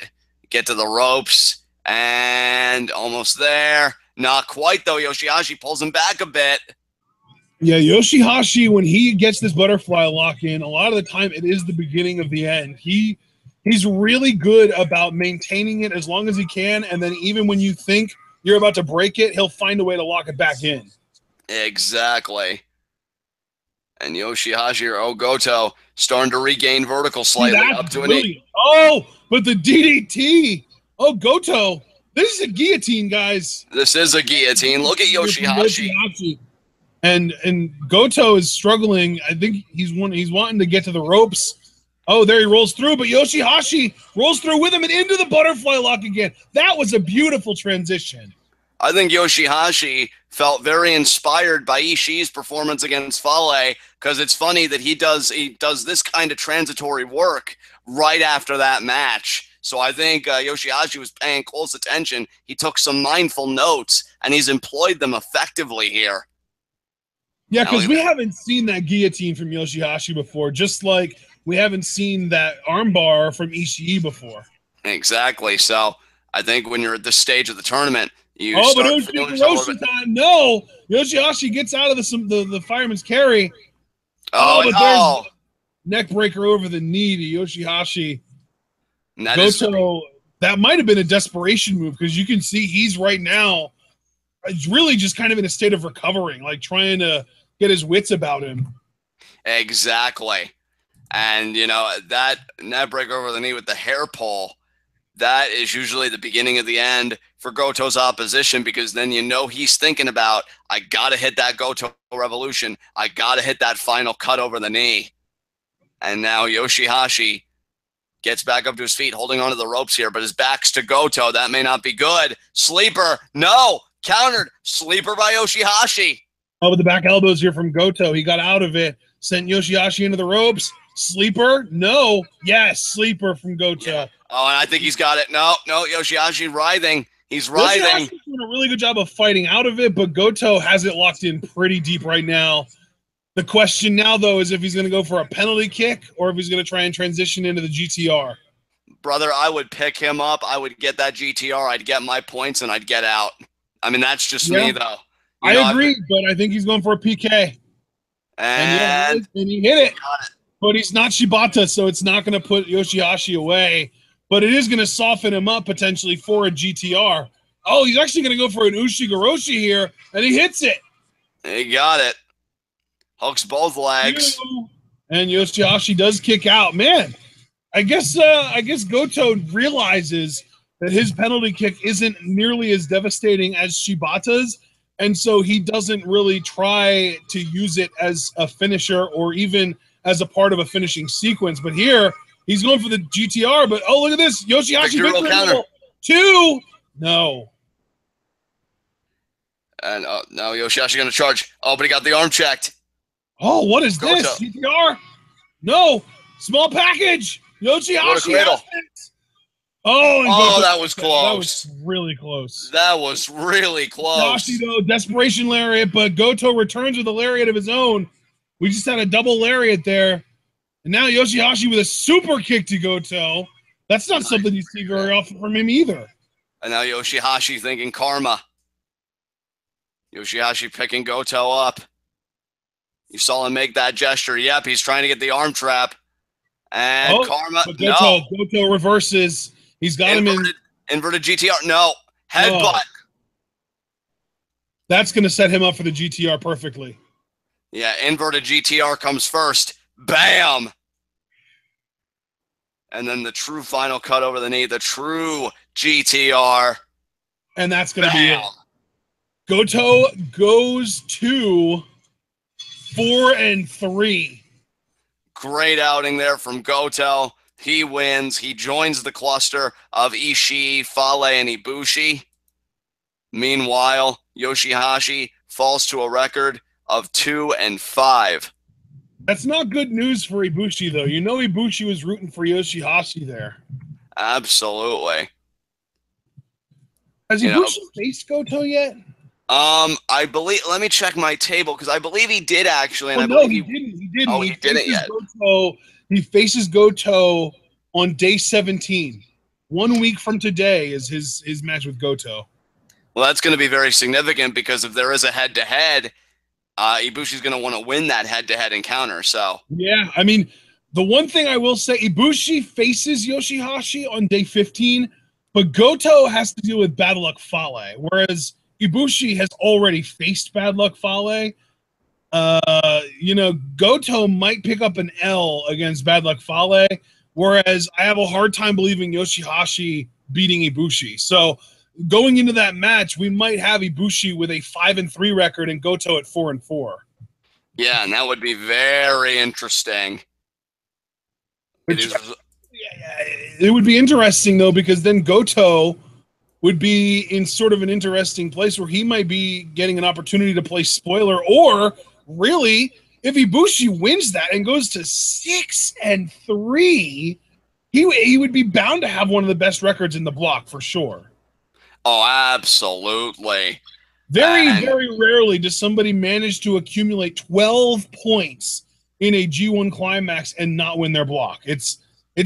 Speaker 2: get to the ropes, and almost there. Not quite, though. YOSHI-HASHI pulls him back a bit.
Speaker 1: Yeah, YOSHI-HASHI, when he gets this butterfly lock in, a lot of the time it is the beginning of the end. He's really good about maintaining it as long as he can, and then even when you think you're about to break it, he'll find a way to lock it back in.
Speaker 2: Exactly. And YOSHI-HASHI, Goto, starting to regain vertical slightly up to an 8.
Speaker 1: Oh, but the DDT. Oh, Goto. This is a guillotine, guys.
Speaker 2: This is a guillotine. Look at YOSHI-HASHI.
Speaker 1: And Goto is struggling. I think he's wanting to get to the ropes. Oh, there he rolls through, but YOSHI-HASHI rolls through with him and into the butterfly lock again. That was a beautiful transition.
Speaker 2: I think YOSHI-HASHI felt very inspired by Ishii's performance against Fale, because it's funny that he does this kind of transitory work right after that match. So I think YOSHI-HASHI was paying close attention. He took some mindful notes, and he's employed them effectively here.
Speaker 1: Yeah, because we haven't seen that guillotine from YOSHI-HASHI before, just like we haven't seen that armbar from Ishii before.
Speaker 2: Exactly. So I think when you're at this stage of the tournament, you
Speaker 1: but it was Hiroshi time. No, YOSHI-HASHI gets out of the fireman's carry. But there's neck breaker over the knee to YOSHI-HASHI. Goto, that might have been a desperation move, because you can see he's right now really just kind of in a state of recovering, like trying to get his wits about him.
Speaker 2: Exactly. And, that neck breaker over the knee with the hair pull, that is usually the beginning of the end for Goto's opposition, because then he's thinking about, I got to hit that Goto Revolution. I got to hit that final cut over the knee. And now YOSHI-HASHI gets back up to his feet, holding onto the ropes here, but his back's to Goto. That may not be good. Sleeper. No. Countered. Sleeper by YOSHI-HASHI.
Speaker 1: Oh, with the back elbows here from Goto. He got out of it. Sent YOSHI-HASHI into the ropes. Sleeper? No. Yes, sleeper from Goto.
Speaker 2: Yeah. Oh, and I think he's got it. No, YOSHI-HASHI writhing. He's writhing.
Speaker 1: YOSHI-HASHI's doing a really good job of fighting out of it, but Goto has it locked in pretty deep right now. The question now, though, is if he's going to go for a penalty kick or if he's going to try and transition into the GTR.
Speaker 2: Brother, I would pick him up. I would get that GTR. I'd get my points, and I'd get out. I mean, that's just me, though.
Speaker 1: I agree, but I think he's going for a PK. And he hit it. But he's not Shibata, so it's not going to put YOSHI-HASHI away. But it is going to soften him up potentially for a GTR. Oh, he's actually going to go for an Ushi-Goroshi here, and he hits it.
Speaker 2: He got it. Hooks both legs.
Speaker 1: And YOSHI-HASHI does kick out. Man, I guess Goto realizes that his penalty kick isn't nearly as devastating as Shibata's, and so he doesn't really try to use it as a finisher or even as a part of a finishing sequence. But here, he's going for the GTR, but oh, look at this. YOSHI-HASHI victory counter. 2. No.
Speaker 2: And now YOSHI-HASHI going to charge. Oh, but he got the arm checked.
Speaker 1: Oh, what is this? GTR? No. Small package. YOSHI-HASHI. Oh,
Speaker 2: that was close.
Speaker 1: That was really close.
Speaker 2: That was really close.
Speaker 1: YOSHI, though, desperation lariat, but Goto returns with a lariat of his own. We just had a double lariat there. And now YOSHI-HASHI with a super kick to Goto. That's not something you see very often from him either.
Speaker 2: And now YOSHI-HASHI thinking karma. YOSHI-HASHI picking Goto up. You saw him make that gesture. Yep, he's trying to get the arm trap. And karma.
Speaker 1: Goto reverses. He's got him in.
Speaker 2: Inverted GTR. No. Headbutt. Oh.
Speaker 1: That's going to set him up for the GTR perfectly.
Speaker 2: Yeah, inverted GTR comes first. Bam! And then the true final cut over the knee. The true GTR.
Speaker 1: And that's going to be it. Goto goes to 4-3.
Speaker 2: Great outing there from Goto. He wins. He joins the cluster of Ishii, Fale, and Ibushi. Meanwhile, YOSHI-HASHI falls to a record of 2-5.
Speaker 1: That's not good news for Ibushi, though. You know Ibushi was rooting for YOSHI-HASHI there.
Speaker 2: Absolutely.
Speaker 1: Has Ibushi faced Goto yet?
Speaker 2: I believe. Let me check my table because I believe he did actually. And
Speaker 1: he didn't. He didn't.
Speaker 2: Oh, he didn't yet.
Speaker 1: He faces Goto on day 17. 1 week from today is his match with Goto.
Speaker 2: Well, that's going to be very significant because if there is a head-to-head, Ibushi's going to want to win that head-to-head encounter. So
Speaker 1: yeah, I mean, the one thing I will say, Ibushi faces YOSHI-HASHI on day 15, but Goto has to deal with Bad Luck Fale, whereas Ibushi has already faced Bad Luck Fale. Goto might pick up an L against Bad Luck Fale, whereas I have a hard time believing YOSHI-HASHI beating Ibushi. So going into that match, we might have Ibushi with a 5-3 record and Goto at 4-4.
Speaker 2: Yeah, and that would be very interesting.
Speaker 1: It would be interesting, though, because then Goto would be in sort of an interesting place where he might be getting an opportunity to play spoiler, or really, if Ibushi wins that and goes to 6-3, he would be bound to have one of the best records in the block for sure.
Speaker 2: Oh, absolutely.
Speaker 1: Very rarely does somebody manage to accumulate 12 points in a G1 Climax and not win their block. It's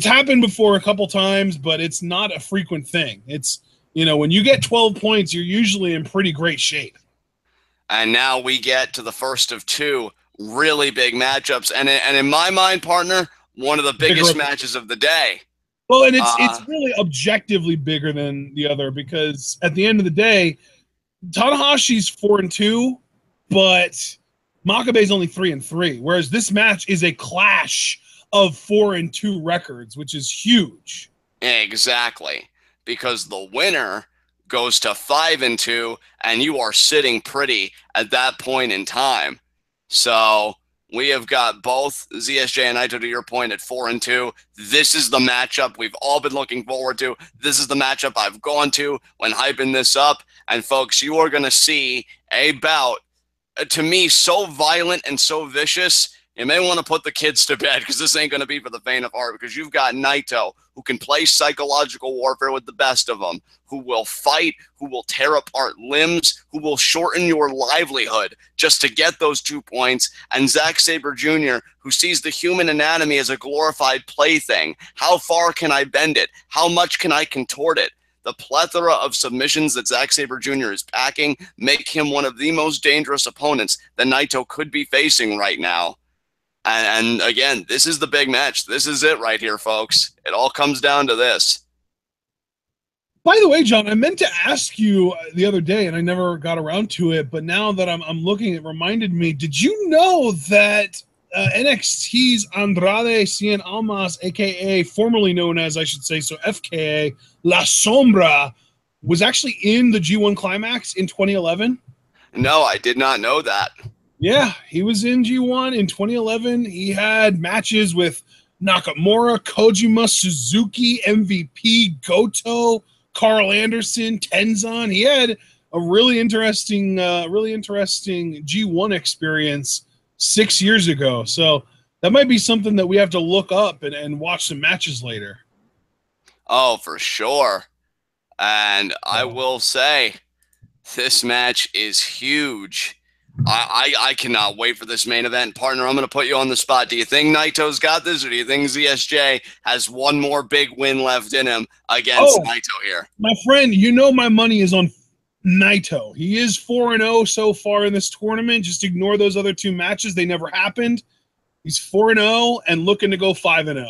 Speaker 1: happened before a couple times, but it's not a frequent thing. It's, when you get 12 points, you're usually in pretty great shape.
Speaker 2: And now we get to the first of two really big matchups. And in my mind, partner, one of the biggest matches of the day.
Speaker 1: Well, and it's really objectively bigger than the other because at the end of the day, Tanahashi's 4-2, but Makabe's only 3-3. Whereas this match is a clash of 4-2 records, which is huge.
Speaker 2: Exactly. Because the winner goes to 5-2, and you are sitting pretty at that point in time. So we have got both ZSJ and Naito, to your point, at 4-2. This is the matchup we've all been looking forward to. This is the matchup I've gone to when hyping this up. And folks, you are going to see a bout, to me, so violent and so vicious. You may want to put the kids to bed because this ain't going to be for the faint of heart, because you've got Naito, who can play psychological warfare with the best of them, who will fight, who will tear apart limbs, who will shorten your livelihood just to get those 2 points, and Zack Sabre Jr., who sees the human anatomy as a glorified plaything. How far can I bend it? How much can I contort it? The plethora of submissions that Zack Sabre Jr. is packing make him one of the most dangerous opponents that Naito could be facing right now. And again, this is the big match. This is it right here, folks. It all comes down to this.
Speaker 1: By the way, John, I meant to ask you the other day, and I never got around to it, but now that I'm looking, it reminded me, did you know that NXT's Andrade Cien Almas, a.k.a. formerly known as, I should say, so FKA, La Sombra, was actually in the G1 Climax in 2011?
Speaker 2: No, I did not know that.
Speaker 1: Yeah, he was in G1 in 2011. He had matches with Nakamura, Kojima, Suzuki, MVP, Goto, Carl Anderson, Tenzan. He had a really interesting G1 experience 6 years ago. So that might be something that we have to look up and watch some matches later.
Speaker 2: Oh, for sure. And I will say, this match is huge. I cannot wait for this main event. Partner, I'm going to put you on the spot. Do you think Naito's got this, or do you think ZSJ has one more big win left in him against Naito here?
Speaker 1: My friend, you know my money is on Naito. He is 4-0 so far in this tournament. Just ignore those other two matches. They never happened. He's 4-0 and looking to go 5-0.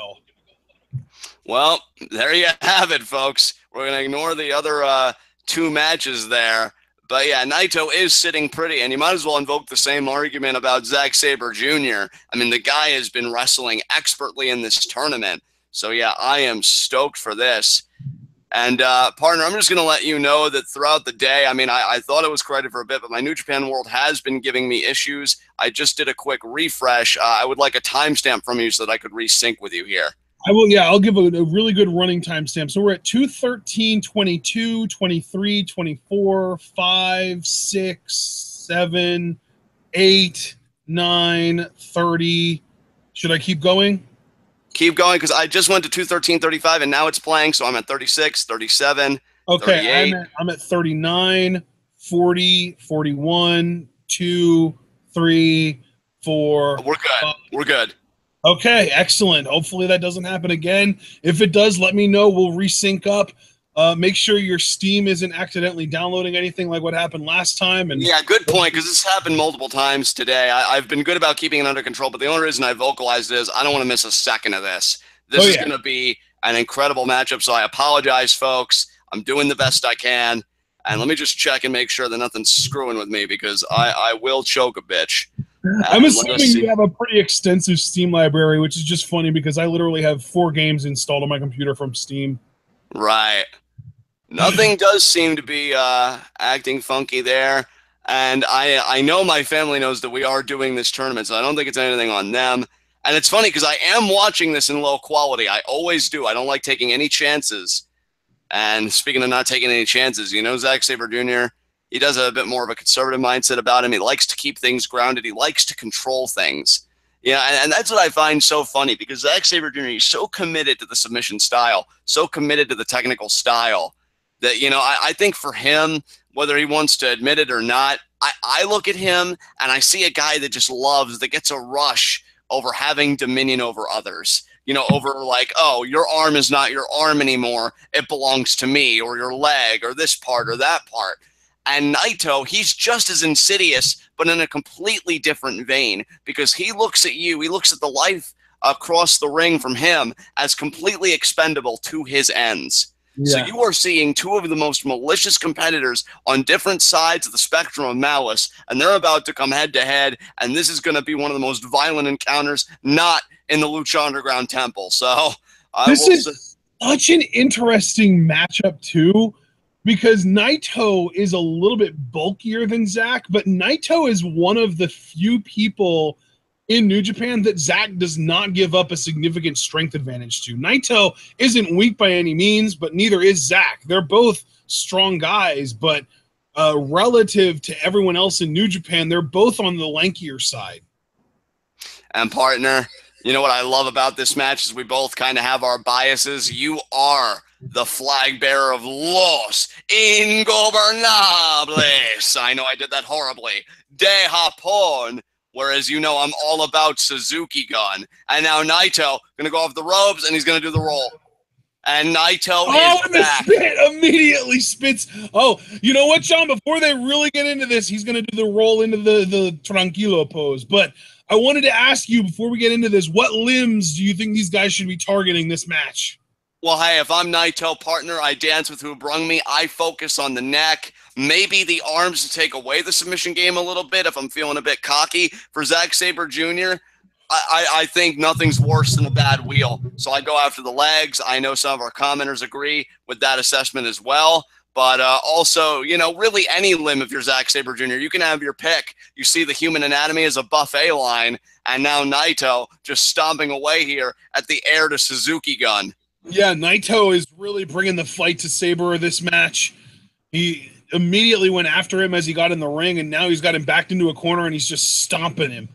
Speaker 2: Well, there you have it, folks. We're going to ignore the other two matches there. But yeah, Naito is sitting pretty, and you might as well invoke the same argument about Zack Sabre Jr. I mean, the guy has been wrestling expertly in this tournament. So yeah, I am stoked for this. And partner, I'm just going to let you know that throughout the day, I mean, I thought it was corrected for a bit, but my New Japan World has been giving me issues. I just did a quick refresh. I would like a timestamp from you so that I could resync with you here.
Speaker 1: I will, yeah, I'll give a really good running timestamp. So we're at 2:13, 22, 23, 24, 5, 6, 7, 8, 9, 30. Should I keep going?
Speaker 2: Keep going, because I just went to 2:13:35, and now it's playing, so I'm at 36, 37,
Speaker 1: okay, I'm at 39, 40, 41, 2, 3, 4.
Speaker 2: We're good.
Speaker 1: 5.
Speaker 2: We're good.
Speaker 1: Okay, excellent. Hopefully that doesn't happen again. If it does, let me know. We'll resync up. Make sure your Steam isn't accidentally downloading anything like what happened last time. And
Speaker 2: yeah, good point, because this happened multiple times today. I've been good about keeping it under control, but the only reason I vocalized it is I don't want to miss a second of this. This is going to be an incredible matchup, so I apologize, folks. I'm doing the best I can. And let me just check and make sure that nothing's screwing with me, because I will choke a bitch.
Speaker 1: I'm assuming you have a pretty extensive Steam library, which is just funny because I literally have 4 games installed on my computer from Steam.
Speaker 2: Right. Nothing does seem to be acting funky there. And I know my family knows that we are doing this tournament, so I don't think it's anything on them. And it's funny because I am watching this in low quality. I always do. I don't like taking any chances. And speaking of not taking any chances, you know, Zack Sabre Jr., he does have a bit more of a conservative mindset about him. He likes to keep things grounded. He likes to control things. Yeah, and that's what I find so funny, because Zack Sabre Jr., he's so committed to the submission style, so committed to the technical style, that, you know, I think for him, whether he wants to admit it or not, I look at him and I see a guy that just loves, that gets a rush over having dominion over others. You know, over like, oh, your arm is not your arm anymore. It belongs to me, or your leg, or this part, or that part. And Naito, he's just as insidious, but in a completely different vein, because he looks at you, he looks at the life across the ring from him as completely expendable to his ends. Yeah. So you are seeing two of the most malicious competitors on different sides of the spectrum of malice, and they're about to come head-to-head, and this is going to be one of the most violent encounters, not in the Lucha Underground Temple. So
Speaker 1: this is such an interesting matchup, too, because Naito is a little bit bulkier than Zack, but Naito is one of the few people in New Japan that Zack does not give up a significant strength advantage to. Naito isn't weak by any means, but neither is Zack. They're both strong guys, but relative to everyone else in New Japan, they're both on the lankier side.
Speaker 2: And partner, you know what I love about this match is we both kind of have our biases. You are the flag bearer of Los Ingobernables. I know I did that horribly. De Japón. Whereas, you know, I'm all about Suzuki Gun. And now Naito going to go off the ropes, and he's going to do the roll. And Naito is back.
Speaker 1: Immediately spits. Oh, you know what, John? Before they really get into this, he's going to do the roll into the tranquilo pose. But I wanted to ask you, before we get into this, what limbs do you think these guys should be targeting this match?
Speaker 2: Well, hey, if I'm Naito, partner, I dance with who brung me. I focus on the neck, maybe the arms to take away the submission game a little bit if I'm feeling a bit cocky. For Zack Sabre Jr., I think nothing's worse than a bad wheel. So I go after the legs. I know some of our commenters agree with that assessment as well. But also, you know, really any limb if you're Zack Sabre Jr., you can have your pick. You see the human anatomy as a buffet line, and now Naito just stomping away here at the heir to Suzuki Gun.
Speaker 1: Yeah, Naito is really bringing the fight to Sabre this match. He immediately went after him as he got in the ring, and now he's got him backed into a corner, and he's just stomping him.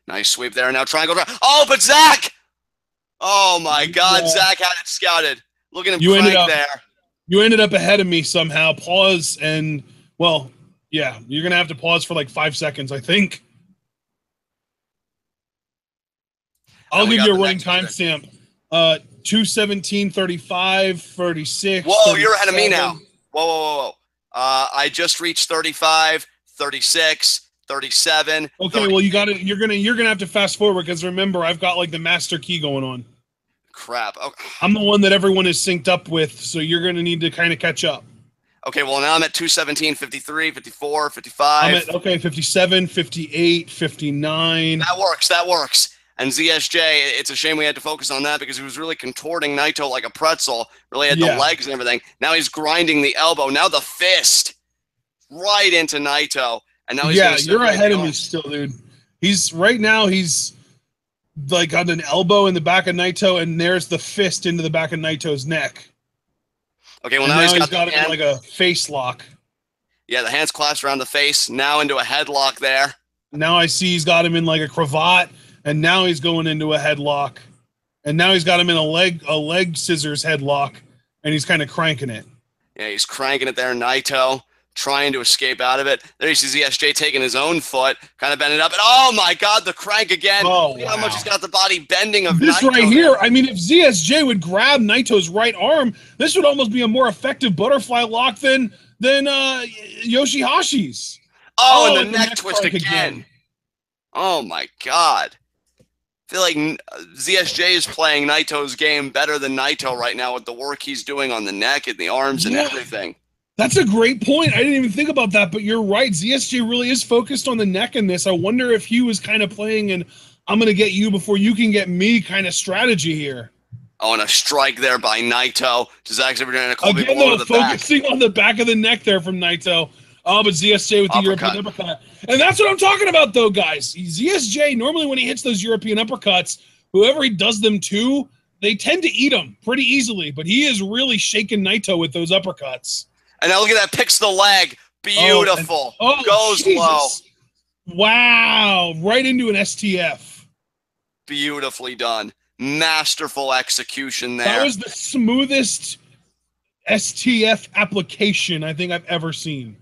Speaker 2: Nice sweep there. Now triangle drive. Oh, but Zack! Oh, my God.
Speaker 1: Yeah.
Speaker 2: Zack had it scouted. Look at him
Speaker 1: You
Speaker 2: crank there.
Speaker 1: You ended up ahead of me somehow. Pause and, well, yeah, you're going to have to pause for like 5 seconds, I think. I'll give you a running timestamp. 2:17:35, 36.
Speaker 2: Whoa,
Speaker 1: 37.
Speaker 2: you're ahead of me now. Whoa. I just reached 35, 36, 37.
Speaker 1: Okay,
Speaker 2: 30.
Speaker 1: well, you're gonna have to fast forward because remember, I've got like the master key going on.
Speaker 2: Crap. Okay.
Speaker 1: I'm the one that everyone is synced up with, so you're gonna need to kind of catch up.
Speaker 2: Okay, well, now I'm at 2:17, 53, 54, 55.
Speaker 1: I'm at, okay, 57, 58, 59.
Speaker 2: That works. And ZSJ, it's a shame we had to focus on that because he was really contorting Naito like a pretzel, really had the legs and everything. Now he's grinding the elbow. Now the fist right into Naito. And now he's
Speaker 1: you're ahead of me still, dude. He's right now, he's like got an elbow in the back of Naito, and there's the fist into the back of Naito's neck.
Speaker 2: Okay, well,
Speaker 1: now
Speaker 2: he's
Speaker 1: got him like a face lock.
Speaker 2: Yeah, the hands clasped around the face, now into a headlock there.
Speaker 1: Now I see he's got him in like a cravat. And now he's going into a headlock. And now he's got him in a leg scissors headlock. And he's kind of cranking it.
Speaker 2: Yeah, he's cranking it there. Naito trying to escape out of it. There you see ZSJ taking his own foot, kind of bending up. And oh my God, the crank again.
Speaker 1: Oh,
Speaker 2: look how much he's got the body bending of
Speaker 1: this
Speaker 2: Naito
Speaker 1: right here. I mean, if ZSJ would grab Naito's right arm, this would almost be a more effective butterfly lock than YOSHI-HASHI's.
Speaker 2: Oh, and the neck twist again. Oh my God. I feel like ZSJ is playing Naito's game better than Naito right now with the work he's doing on the neck and the arms and everything.
Speaker 1: That's a great point. I didn't even think about that, but you're right. ZSJ really is focused on the neck in this. I wonder if he was kind of playing and I'm going to get you before you can get me kind of strategy here.
Speaker 2: Oh, and a strike there by Naito. Zack Sabre Jr.
Speaker 1: Again, though, focusing on the back of the neck there from Naito. Oh, but ZSJ with the European uppercut. And that's what I'm talking about, though, guys. ZSJ, normally when he hits those European uppercuts, whoever he does them to, they tend to eat them pretty easily. But he is really shaking Naito with those uppercuts.
Speaker 2: And now look at that. Picks the leg. Beautiful. Goes
Speaker 1: Jesus.
Speaker 2: low.
Speaker 1: Wow. Right into an STF.
Speaker 2: Beautifully done. Masterful execution there.
Speaker 1: That was the smoothest STF application I think I've ever seen.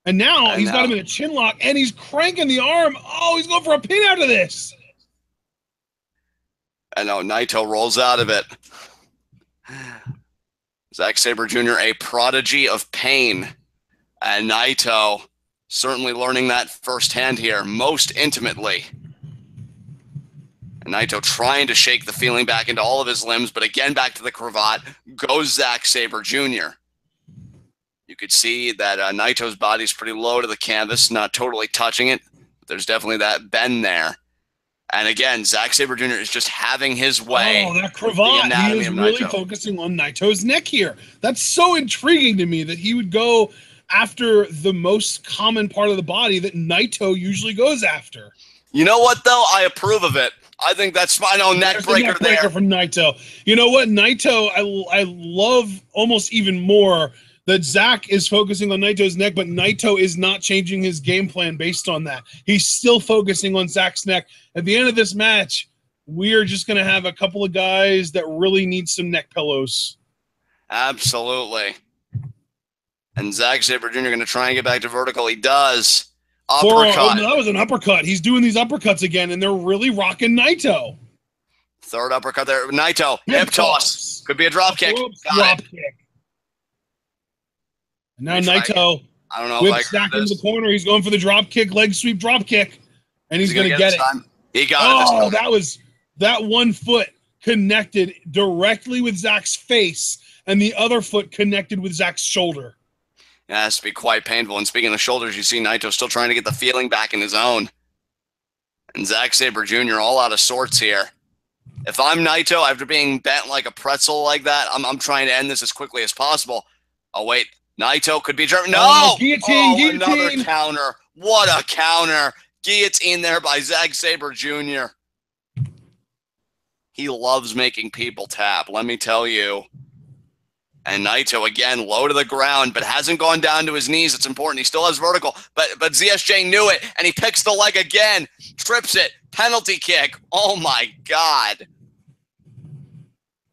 Speaker 1: And now he's got him in a chin lock, and he's cranking the arm. Oh, he's going for a pin out of this.
Speaker 2: And now Naito rolls out of it. Zack Sabre Jr., a prodigy of pain. And Naito certainly learning that firsthand here, most intimately. And Naito trying to shake the feeling back into all of his limbs, but again back to the cravat goes Zack Sabre Jr. You could see that Naito's body's pretty low to the canvas, not totally touching it. But there's definitely that bend there. And again, Zack Sabre Jr. is just having his way.
Speaker 1: Oh, that cravat. He is really focusing on Naito's neck here. That's so intriguing to me that he would go after the most common part of the body that Naito usually goes after.
Speaker 2: You know what, though? I approve of it. I think that's my own neck breaker there.
Speaker 1: From Naito. You know what? Naito, I love almost even more that Zack is focusing on Naito's neck, but Naito is not changing his game plan based on that. He's still focusing on Zack's neck. At the end of this match, we are just going to have a couple of guys that really need some neck pillows.
Speaker 2: Absolutely. And Zack Sabre Jr. going to try and get back to vertical. He does. Uppercut.
Speaker 1: That was an uppercut. He's doing these uppercuts again, and they're really rocking Naito.
Speaker 2: Third uppercut there. Naito, hip toss. Could be a drop kick.
Speaker 1: Drop kick. Now Naito whips Zack into the corner. He's going for the drop kick, leg sweep drop kick, and he's going to get it.
Speaker 2: He got it.
Speaker 1: Oh, that 1 foot connected directly with Zack's face, and the other foot connected with Zack's shoulder.
Speaker 2: Yeah, it has to be quite painful. And speaking of shoulders, you see Naito still trying to get the feeling back in his own. And Zack Sabre Jr. all out of sorts here. If I'm Naito, after being bent like a pretzel like that, I'm trying to end this as quickly as possible. Oh, wait. Naito could be German. No!
Speaker 1: Guillotine, guillotine.
Speaker 2: Another counter. What a counter. Guillotine there by Zack Sabre Jr. He loves making people tap, let me tell you. And Naito, again, low to the ground, but hasn't gone down to his knees. It's important. He still has vertical, but ZSJ knew it, and he picks the leg again, trips it, penalty kick. Oh, my God.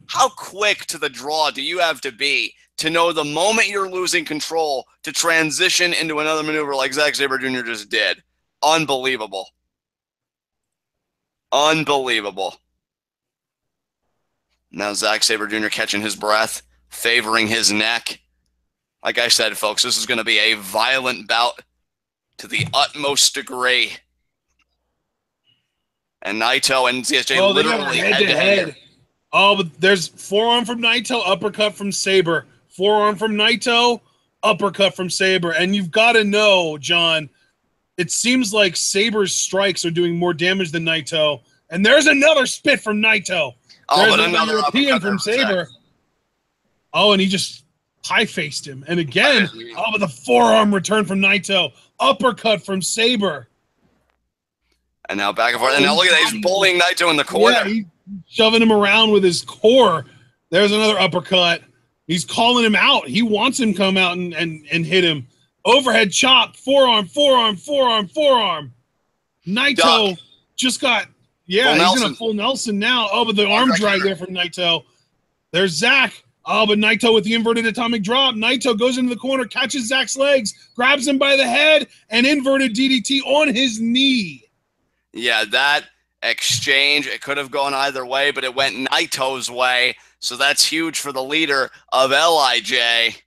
Speaker 2: How quick to the draw do you have to be to know the moment you're losing control to transition into another maneuver like Zack Sabre Jr. just did? Unbelievable. Unbelievable. Now Zack Sabre Jr. catching his breath, favoring his neck. Like I said, folks, this is going to be a violent bout to the utmost degree. And Naito and ZSJ literally head-to-head.
Speaker 1: Oh, but there's forearm from Naito, uppercut from Sabre. Forearm from Naito, uppercut from Sabre. And you've got to know, John, it seems like Sabre's strikes are doing more damage than Naito. And there's another spit from Naito. There's another European from Sabre. Oh, and he just high-faced him. And again, but the forearm return from Naito. Uppercut from Sabre.
Speaker 2: And now back and forth. And now look at that. He's bullying Naito in the corner.
Speaker 1: Yeah, he's shoving him around with his core. There's another uppercut. He's calling him out. He wants him to come out and hit him. Overhead chop. Forearm, forearm, forearm, forearm. Naito just got... Yeah, he's in a full Nelson now. Oh, but the arm drag there from Naito. There's Zack. Oh, but Naito with the inverted atomic drop. Naito goes into the corner, catches Zack's legs, grabs him by the head, and inverted DDT on his knee.
Speaker 2: Yeah, that exchange, it could have gone either way, but it went Naito's way. So that's huge for the leader of LIJ.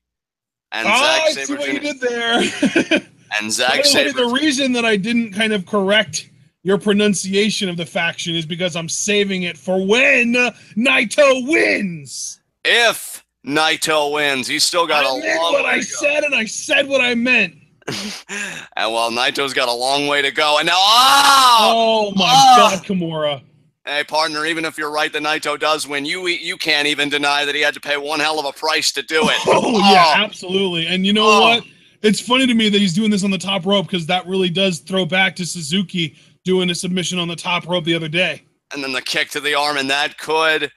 Speaker 2: And Zack Sabre
Speaker 1: see what you did there.
Speaker 2: And Zack Sabre.
Speaker 1: The reason that I didn't kind of correct your pronunciation of the faction is because I'm saving it for when Naito wins.
Speaker 2: If Naito wins, he's still got a long way to go.
Speaker 1: I said, and I said what I meant.
Speaker 2: And well, Naito's got a long way to go. And now,
Speaker 1: oh my God, Kimura.
Speaker 2: Hey, partner, even if you're right that Naito does win, you can't even deny that he had to pay one hell of a price to do it.
Speaker 1: Yeah, absolutely. And you know what? It's funny to me that he's doing this on the top rope because that really does throw back to Suzuki doing a submission on the top rope the other day.
Speaker 2: And then the kick to the arm, and that could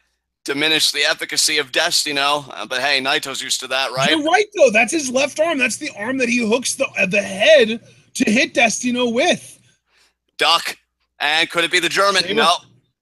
Speaker 2: diminish the efficacy of Destino. But hey, Naito's used to that, right?
Speaker 1: You're right, though. That's his left arm. That's the arm that he hooks the head to hit Destino with.
Speaker 2: Duck. And could it be the German?
Speaker 1: Sabre.
Speaker 2: No.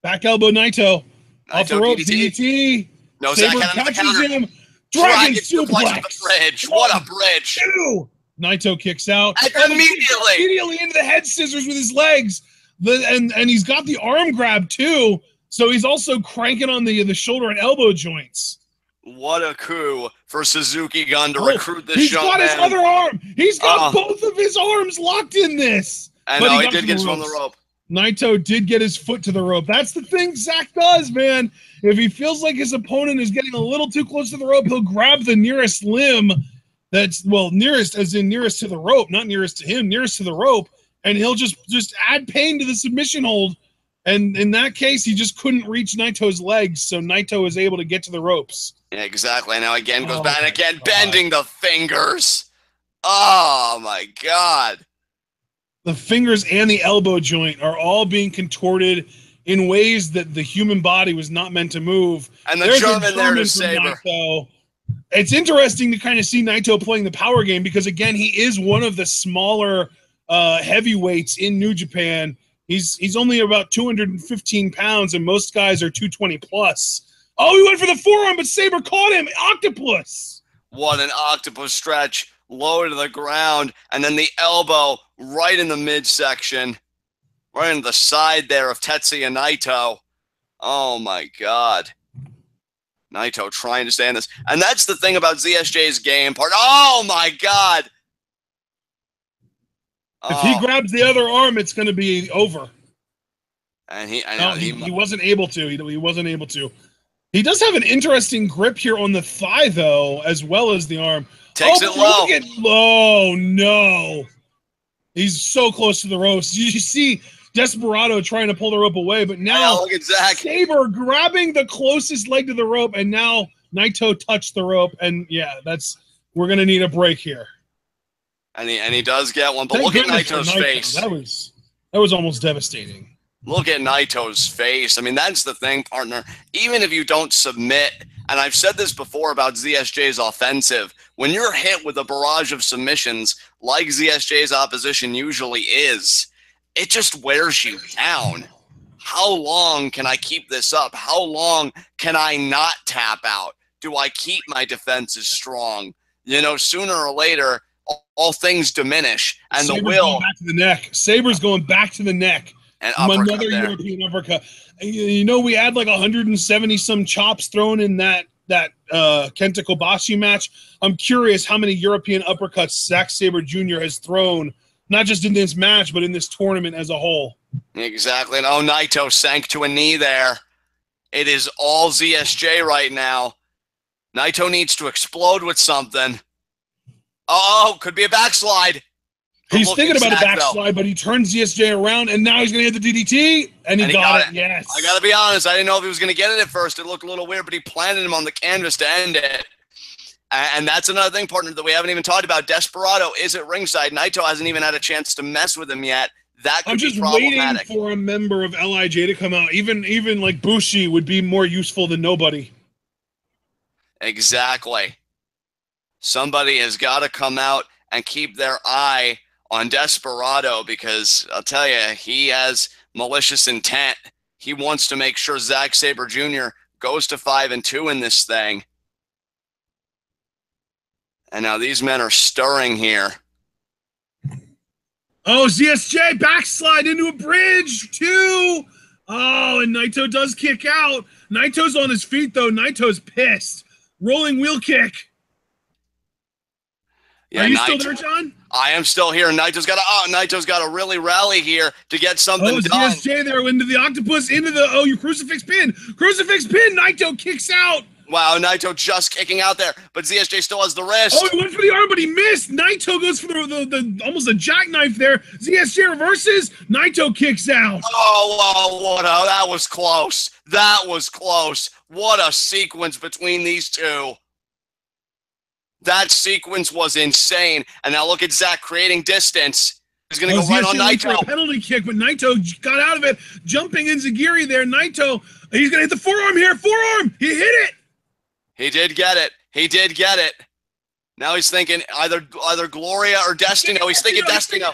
Speaker 1: Back elbow Naito. Off the rope, DDT.
Speaker 2: No,
Speaker 1: Sabre
Speaker 2: Zack
Speaker 1: catches him. Dragon suplex.
Speaker 2: The bridge. What a bridge.
Speaker 1: Two. Naito kicks out.
Speaker 2: And immediately
Speaker 1: into the head scissors with his legs. And he's got the arm grab, too. So he's also cranking on the shoulder and elbow joints.
Speaker 2: What a coup for Suzuki Gun to recruit this young man.
Speaker 1: He's got his other arm. He's got both of his arms locked in this.
Speaker 2: I know, he did get on the rope.
Speaker 1: Naito did get his foot to the rope. That's the thing Zack does, man. If he feels like his opponent is getting a little too close to the rope, he'll grab the nearest limb that's, well, nearest as in nearest to the rope, not nearest to him, nearest to the rope, and he'll just add pain to the submission hold. And in that case, he just couldn't reach Naito's legs, so Naito is able to get to the ropes.
Speaker 2: Yeah, exactly. Now again goes back and again, bending the fingers. Oh, my God.
Speaker 1: The fingers and the elbow joint are all being contorted in ways that the human body was not meant to move.
Speaker 2: And the German there to Sabre.
Speaker 1: Naito. It's interesting to kind of see Naito playing the power game because, again, he is one of the smaller heavyweights in New Japan. He's only about 215 pounds, and most guys are 220 plus. Oh, he went for the forearm, but Sabre caught him. Octopus.
Speaker 2: What an octopus stretch. Low to the ground, and then the elbow right in the midsection, right in the side there of Tetsuya Naito. Oh, my God. Naito trying to stay in this. And that's the thing about ZSJ's game part. Oh, my God.
Speaker 1: If he grabs the other arm, it's going to be over.
Speaker 2: And
Speaker 1: he wasn't able to. He wasn't able to. He does have an interesting grip here on the thigh, though, as well as the arm.
Speaker 2: Takes it low.
Speaker 1: Oh, no. He's so close to the ropes. You see Desperado trying to pull the rope away, but now
Speaker 2: look at Zack.
Speaker 1: Sabre grabbing the closest leg to the rope, and now Naito touched the rope, and yeah, we're going to need a break here.
Speaker 2: And he does get one, but look at Naito's face.
Speaker 1: That was almost devastating.
Speaker 2: Look at Naito's face. I mean, that's the thing, partner. Even if you don't submit, and I've said this before about ZSJ's offensive, when you're hit with a barrage of submissions like ZSJ's opposition usually is, it just wears you down. How long can I keep this up? How long can I not tap out? Do I keep my defenses strong? You know, sooner or later, all things diminish, and
Speaker 1: Sabre's
Speaker 2: the will.
Speaker 1: going back to the neck. Sabre's going back to the neck.
Speaker 2: And
Speaker 1: another European uppercut. You know, we had like 170 some chops thrown in that Kenta Kobashi match. I'm curious how many European uppercuts Zack Sabre Jr. has thrown, not just in this match, but in this tournament as a whole.
Speaker 2: Exactly. And Naito sank to a knee there. It is all ZSJ right now. Naito needs to explode with something. Oh, could be a backslide.
Speaker 1: He's thinking about a backslide, but he turns ZSJ around, and now he's going to hit the DDT, and he got it. Yes.
Speaker 2: I got to be honest. I didn't know if he was going to get it at first. It looked a little weird, but he planted him on the canvas to end it. And that's another thing, partner, that we haven't even talked about. Desperado is at ringside. Naito hasn't even had a chance to mess with him yet. That could be problematic.
Speaker 1: I'm just waiting for a member of LIJ to come out. Even like Bushi would be more useful than nobody.
Speaker 2: Exactly. Somebody has got to come out and keep their eye on Desperado, because I'll tell you, he has malicious intent. He wants to make sure Zack Sabre Jr. goes to 5-2 in this thing. And now these men are stirring here.
Speaker 1: Oh, ZSJ backslide into a bridge, too. Oh, and Naito does kick out. Naito's on his feet, though. Naito's pissed. Rolling wheel kick.
Speaker 2: Yeah,
Speaker 1: are you still there, John?
Speaker 2: I am still here. Naito's got to really rally here to get something done.
Speaker 1: ZSJ there into the octopus, into the you crucifix pin. Crucifix pin. Naito kicks out.
Speaker 2: Wow, Naito just kicking out there, but ZSJ still has the wrist.
Speaker 1: Oh, he went for the arm, but he missed. Naito goes for the almost a jackknife there. ZSJ reverses. Naito kicks out.
Speaker 2: Oh, that was close. That was close. What a sequence between these two. That sequence was insane. And now look at Zack creating distance. He's going to go right on Naito.
Speaker 1: For a penalty kick, but Naito got out of it. Jumping Enziguri there. Naito, he's going to hit the forearm here. Forearm. He hit it.
Speaker 2: He did get it. He did get it. Now he's thinking either Gloria or Destino. He's thinking Destino.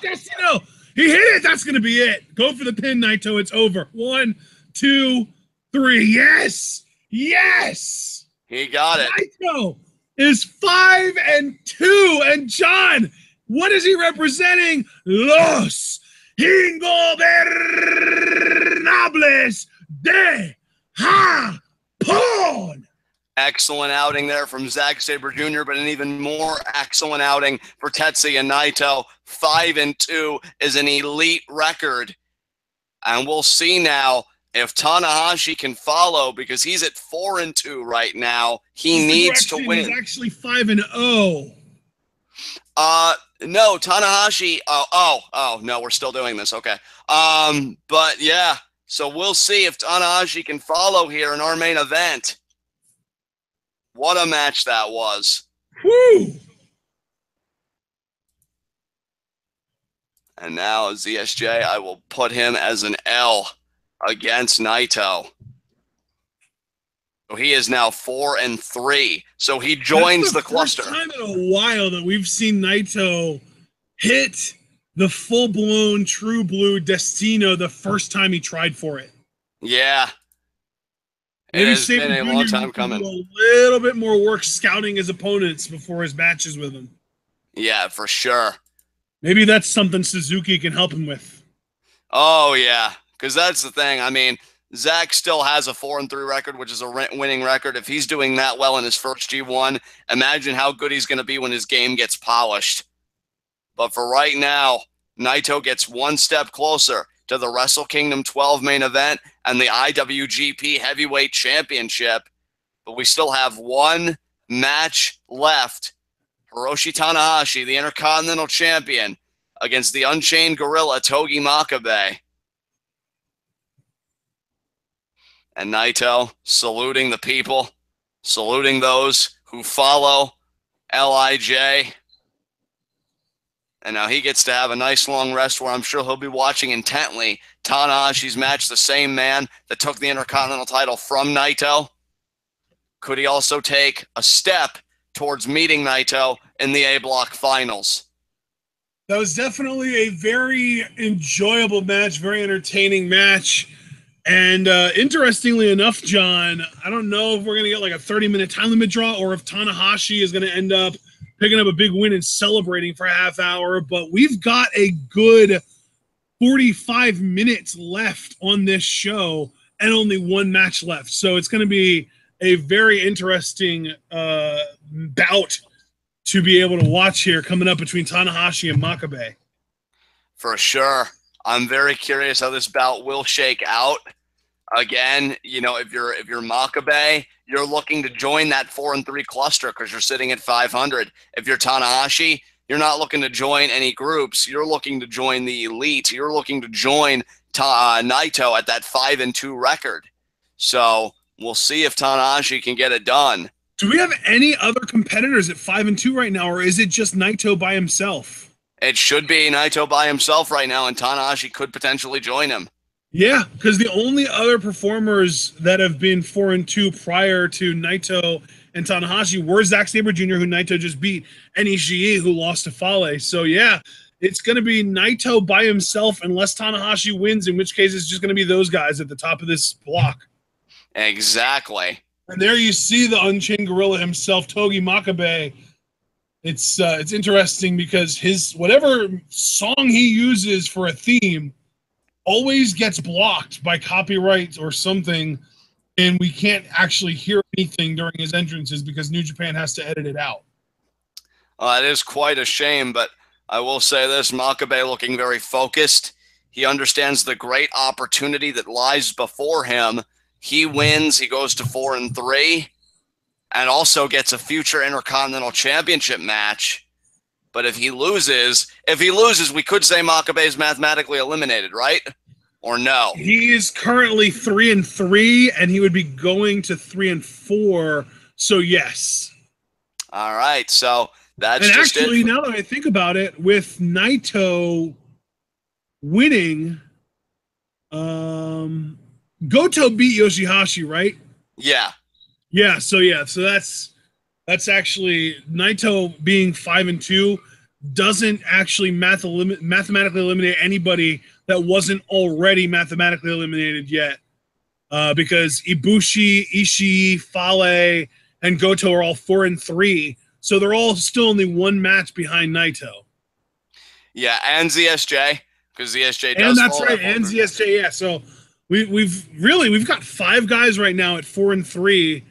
Speaker 1: He hit it. That's going to be it. Go for the pin, Naito. It's over. 1, 2, 3. Yes. Yes.
Speaker 2: He got it.
Speaker 1: Naito is 5-2. And John, what is he representing? Los Ingobernables de Japón.
Speaker 2: Excellent outing there from Zack Sabre Jr., but an even more excellent outing for Tetsuya Naito. 5-2 is an elite record. And we'll see now if Tanahashi can follow, because he's at 4-2 right now. He needs to win.
Speaker 1: He's actually 5-0.
Speaker 2: No, Tanahashi. No, we're still doing this. Okay. But yeah, so we'll see if Tanahashi can follow here in our main event. What a match that was.
Speaker 1: Woo!
Speaker 2: And now ZSJ, I will put him as an L against Naito. So he is now 4-3. So he joins the cluster.
Speaker 1: First time in a while that we've seen Naito hit the full-blown True Blue Destino the first time he tried for it.
Speaker 2: Yeah. It has been a long time coming.
Speaker 1: A little bit more work scouting his opponents before his matches with him.
Speaker 2: Yeah, for sure.
Speaker 1: Maybe that's something Suzuki can help him with.
Speaker 2: Oh, yeah, because that's the thing. I mean, Zack still has a 4-3 record, which is a winning record. If he's doing that well in his first G1, imagine how good he's going to be when his game gets polished. But for right now, Naito gets one step closer. to the Wrestle Kingdom 12 main event and the IWGP Heavyweight Championship. But we still have one match left. Hiroshi Tanahashi, the Intercontinental Champion, against the Unchained Gorilla, Togi Makabe. And Naito saluting the people, saluting those who follow LIJ. And now he gets to have a nice long rest where I'm sure he'll be watching intently Tanahashi's match, the same man that took the Intercontinental title from Naito. Could he also take a step towards meeting Naito in the A-Block finals?
Speaker 1: That was definitely a very enjoyable match, very entertaining match. And interestingly enough, John, I don't know if we're going to get like a 30-minute time limit draw or if Tanahashi is going to end up picking up a big win and celebrating for a half hour. But we've got a good 45 minutes left on this show and only one match left. So it's going to be a very interesting bout to be able to watch here coming up between Tanahashi and Makabe.
Speaker 2: For sure. I'm very curious how this bout will shake out. Again, you know, if you're Makabe, you're looking to join that 4-3 cluster because you're sitting at 500. If you're Tanahashi, you're not looking to join any groups. You're looking to join the elite. You're looking to join Naito at that 5-2 record. So we'll see if Tanahashi can get it done.
Speaker 1: Do we have any other competitors at 5-2 right now, or is it just Naito by himself?
Speaker 2: It should be Naito by himself right now, and Tanahashi could potentially join him.
Speaker 1: Yeah, because the only other performers that have been 4-2 prior to Naito and Tanahashi were Zack Sabre Jr., who Naito just beat, and Ishii, who lost to Fale. So, yeah, it's going to be Naito by himself unless Tanahashi wins, in which case it's just going to be those guys at the top of this block.
Speaker 2: Exactly.
Speaker 1: And there you see the Unchained Gorilla himself, Togi Makabe. It's interesting because his whatever song he uses for a theme always gets blocked by copyright or something, and we can't actually hear anything during his entrances because New Japan has to edit it out.
Speaker 2: It is quite a shame, but I will say this, Makabe looking very focused. He understands the great opportunity that lies before him. He wins, he goes to 4-3, and also gets a future Intercontinental Championship match. But if he loses, we could say Makabe is mathematically eliminated, right? Or no?
Speaker 1: He is currently 3-3, and he would be going to 3-4. So yes.
Speaker 2: All right. So that's
Speaker 1: and
Speaker 2: just
Speaker 1: actually,
Speaker 2: it.
Speaker 1: now that I think about it, with Naito winning, Goto beat YOSHI-HASHI, right?
Speaker 2: Yeah.
Speaker 1: Yeah. So that's actually Naito being 5-2 doesn't actually mathematically eliminate anybody that wasn't already mathematically eliminated yet, because Ibushi, Ishii, Fale, and Goto are all 4-3, so they're all still only one match behind Naito.
Speaker 2: Yeah, and ZSJ, because ZSJ does.
Speaker 1: And that's right, and ZSJ. Yeah, so we've got 5 guys right now at 4-3.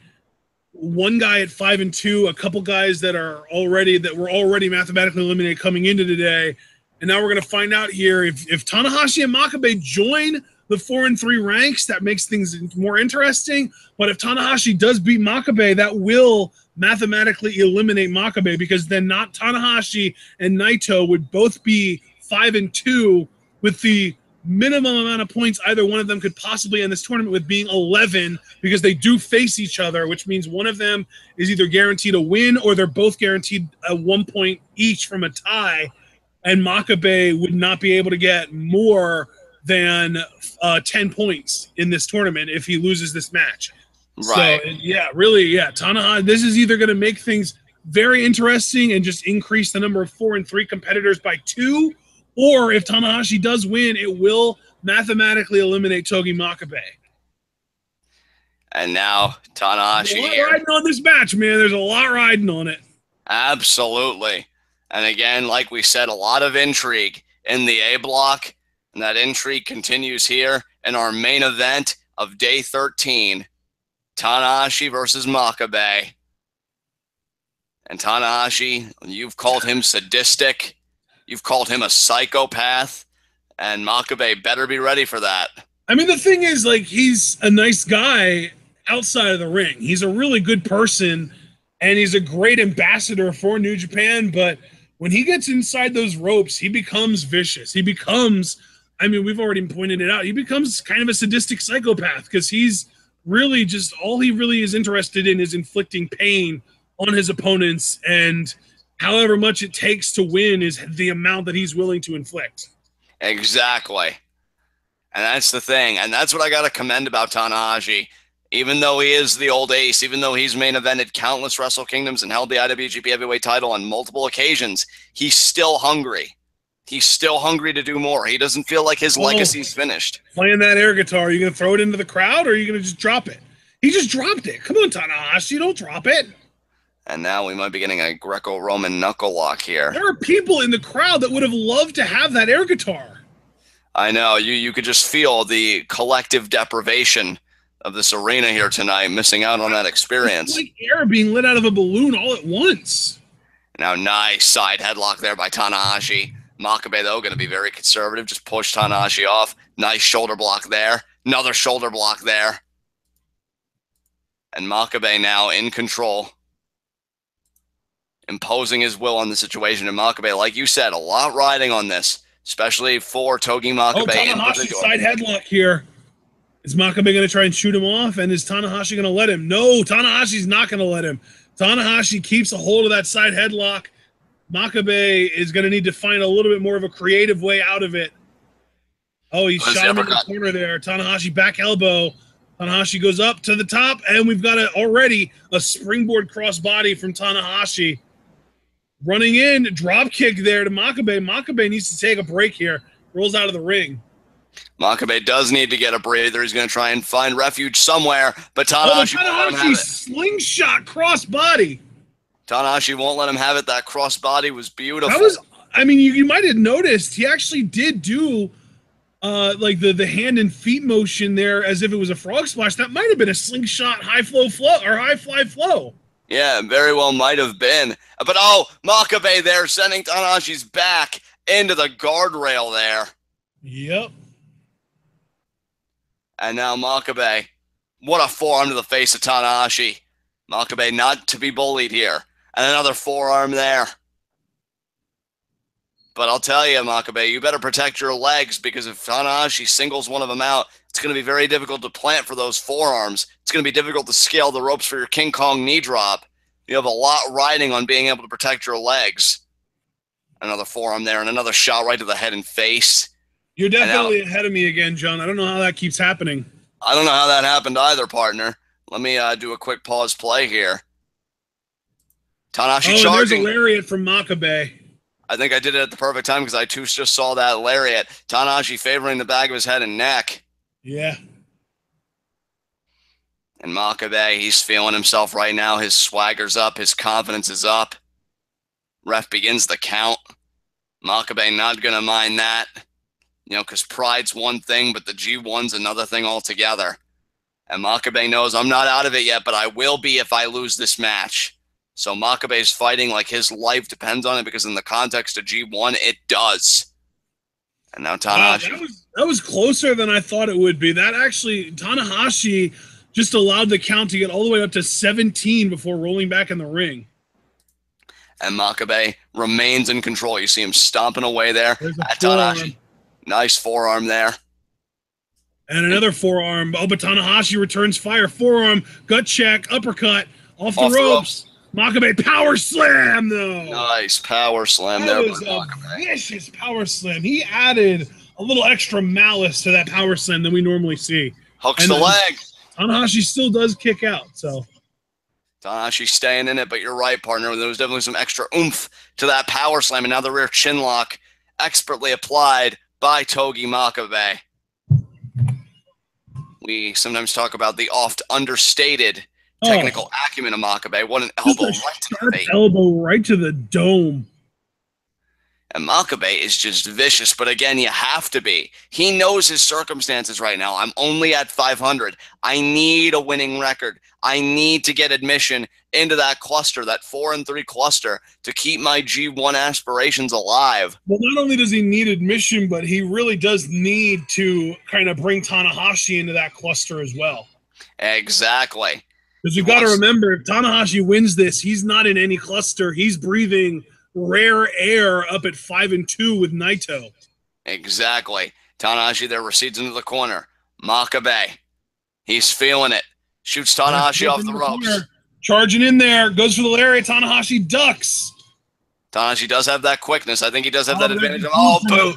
Speaker 1: One guy at 5-2, a couple guys that were already mathematically eliminated coming into today, and now we're going to find out here if Tanahashi and Makabe join the 4-3 ranks. That makes things more interesting. But if Tanahashi does beat Makabe, that will mathematically eliminate Makabe, because then not Tanahashi and Naito would both be 5-2 with the minimum amount of points either one of them could possibly end this tournament with being 11, because they do face each other, which means one of them is either guaranteed a win or they're both guaranteed a 1 point each from a tie, and Makabe would not be able to get more than 10 points in this tournament if he loses this match.
Speaker 2: Right.
Speaker 1: So, yeah, really, yeah, Tanahashi, this is either going to make things very interesting and just increase the number of 4-3 competitors by 2, or if Tanahashi does win, it will mathematically eliminate Togi Makabe.
Speaker 2: And now Tanahashi
Speaker 1: There's a lot riding on this match, man. There's a lot riding on it.
Speaker 2: Absolutely. And again, like we said, a lot of intrigue in the A block, and that intrigue continues here in our main event of day 13, Tanahashi versus Makabe. And Tanahashi, you've called him sadistic. You've called him a psychopath. And Makabe better be ready for that.
Speaker 1: I mean, the thing is, like, he's a nice guy outside of the ring. He's a really good person, and he's a great ambassador for New Japan, but when he gets inside those ropes, he becomes vicious. He becomes, I mean, we've already pointed it out, he becomes kind of a sadistic psychopath because he's really just, all he really is interested in is inflicting pain on his opponents, and however much it takes to win is the amount that he's willing to inflict.
Speaker 2: Exactly. And that's the thing. And that's what I got to commend about Tanahashi. Even though he is the old ace, even though he's main evented countless Wrestle Kingdoms and held the IWGP Heavyweight title on multiple occasions, he's still hungry. He's still hungry to do more. He doesn't feel like his legacy's finished.
Speaker 1: Playing that air guitar, are you going to throw it into the crowd or are you going to just drop it? He just dropped it. Come on, Tanahashi, don't drop it.
Speaker 2: And now we might be getting a Greco-Roman knuckle lock here.
Speaker 1: There are people in the crowd that would have loved to have that air guitar.
Speaker 2: I know. You could just feel the collective deprivation of this arena here tonight, missing out on that experience.
Speaker 1: It's like air being let out of a balloon all at once.
Speaker 2: Now, nice side headlock there by Tanahashi. Makabe, though, going to be very conservative. Just push Tanahashi off. Nice shoulder block there. Another shoulder block there. And Makabe now in control, imposing his will on the situation. And Makabe, like you said, a lot riding on this, especially for Togi Makabe.
Speaker 1: Oh, Tanahashi side headlock here. Is Makabe going to try and shoot him off? And is Tanahashi going to let him? No, Tanahashi's not going to let him. Tanahashi keeps a hold of that side headlock. Makabe is going to need to find a little bit more of a creative way out of it. Oh, he shot him in the corner there. Tanahashi back elbow. Tanahashi goes up to the top, and we've got already a springboard crossbody from Tanahashi. Running in, drop kick there to Makabe. Makabe needs to take a break here. Rolls out of the ring.
Speaker 2: Makabe does need to get a breather. He's going to try and find refuge somewhere, but Tanahashi won't let him have it.
Speaker 1: Slingshot crossbody.
Speaker 2: Tanahashi won't let him have it. That crossbody was beautiful.
Speaker 1: That was, I mean, you might have noticed he actually did do like the hand and feet motion there as if it was a frog splash. That might have been a slingshot high fly flow.
Speaker 2: Yeah, very well might have been. But oh, Makabe there sending Tanahashi's back into the guardrail there.
Speaker 1: Yep.
Speaker 2: And now Makabe, what a forearm to the face of Tanahashi. Makabe not to be bullied here. And another forearm there. But I'll tell you, Makabe, you better protect your legs, because if Tanahashi singles one of them out, it's going to be very difficult to plant for those forearms. It's going to be difficult to scale the ropes for your King Kong knee drop. You have a lot riding on being able to protect your legs. Another forearm there and another shot right to the head and face.
Speaker 1: You're definitely ahead of me again, John. I don't know how that keeps happening.
Speaker 2: I don't know how that happened either, partner. Let me do a quick pause play here. Tanahashi charging.
Speaker 1: There's a lariat from Makabe.
Speaker 2: I think I did it at the perfect time because I too just saw that lariat. Tanahashi favoring the back of his head and neck.
Speaker 1: Yeah.
Speaker 2: And Makabe, he's feeling himself right now. His swagger's up. His confidence is up. Ref begins the count. Makabe not going to mind that. You know, because pride's one thing, but the G1's another thing altogether. And Makabe knows I'm not out of it yet, but I will be if I lose this match. So Makabe's fighting like his life depends on it, because in the context of G1, it does. And now Tanahashi.
Speaker 1: Wow, that was closer than I thought it would be. That actually, Tanahashi just allowed the count to get all the way up to 17 before rolling back in the ring.
Speaker 2: And Makabe remains in control. You see him stomping away there at Tanahashi. Nice forearm there.
Speaker 1: And another forearm. Oh, but Tanahashi returns fire. Forearm, gut check, uppercut, off the ropes. Makabe power slam, though.
Speaker 2: Nice power slam there.
Speaker 1: That was a vicious power slam. He added a little extra malice to that power slam than we normally see.
Speaker 2: Hooks the leg.
Speaker 1: Tanahashi still does kick out, so.
Speaker 2: Tanahashi staying in it, but you're right, partner. There was definitely some extra oomph to that power slam, and now the rear chin lock expertly applied by Togi Makabe. We sometimes talk about the oft understated technical acumen of Makabe. What an elbow right to the face.
Speaker 1: Elbow right to the dome.
Speaker 2: And Makabe is just vicious, but again, you have to be. He knows his circumstances right now. I'm only at 500. I need a winning record. I need to get admission into that cluster, that 4-3 cluster, to keep my G1 aspirations alive.
Speaker 1: Well, not only does he need admission, but he really does need to kind of bring Tanahashi into that cluster as well.
Speaker 2: Exactly.
Speaker 1: Because you've got to remember, if Tanahashi wins this, he's not in any cluster. He's breathing rare air up at 5-2 with Naito.
Speaker 2: Exactly. Tanahashi there recedes into the corner. Makabe, he's feeling it. Shoots Tanahashi off the ropes.
Speaker 1: Corner, charging in there, goes for the lariat. Tanahashi ducks.
Speaker 2: Tanahashi does have that quickness. I think he does have that advantage. Oh, boot.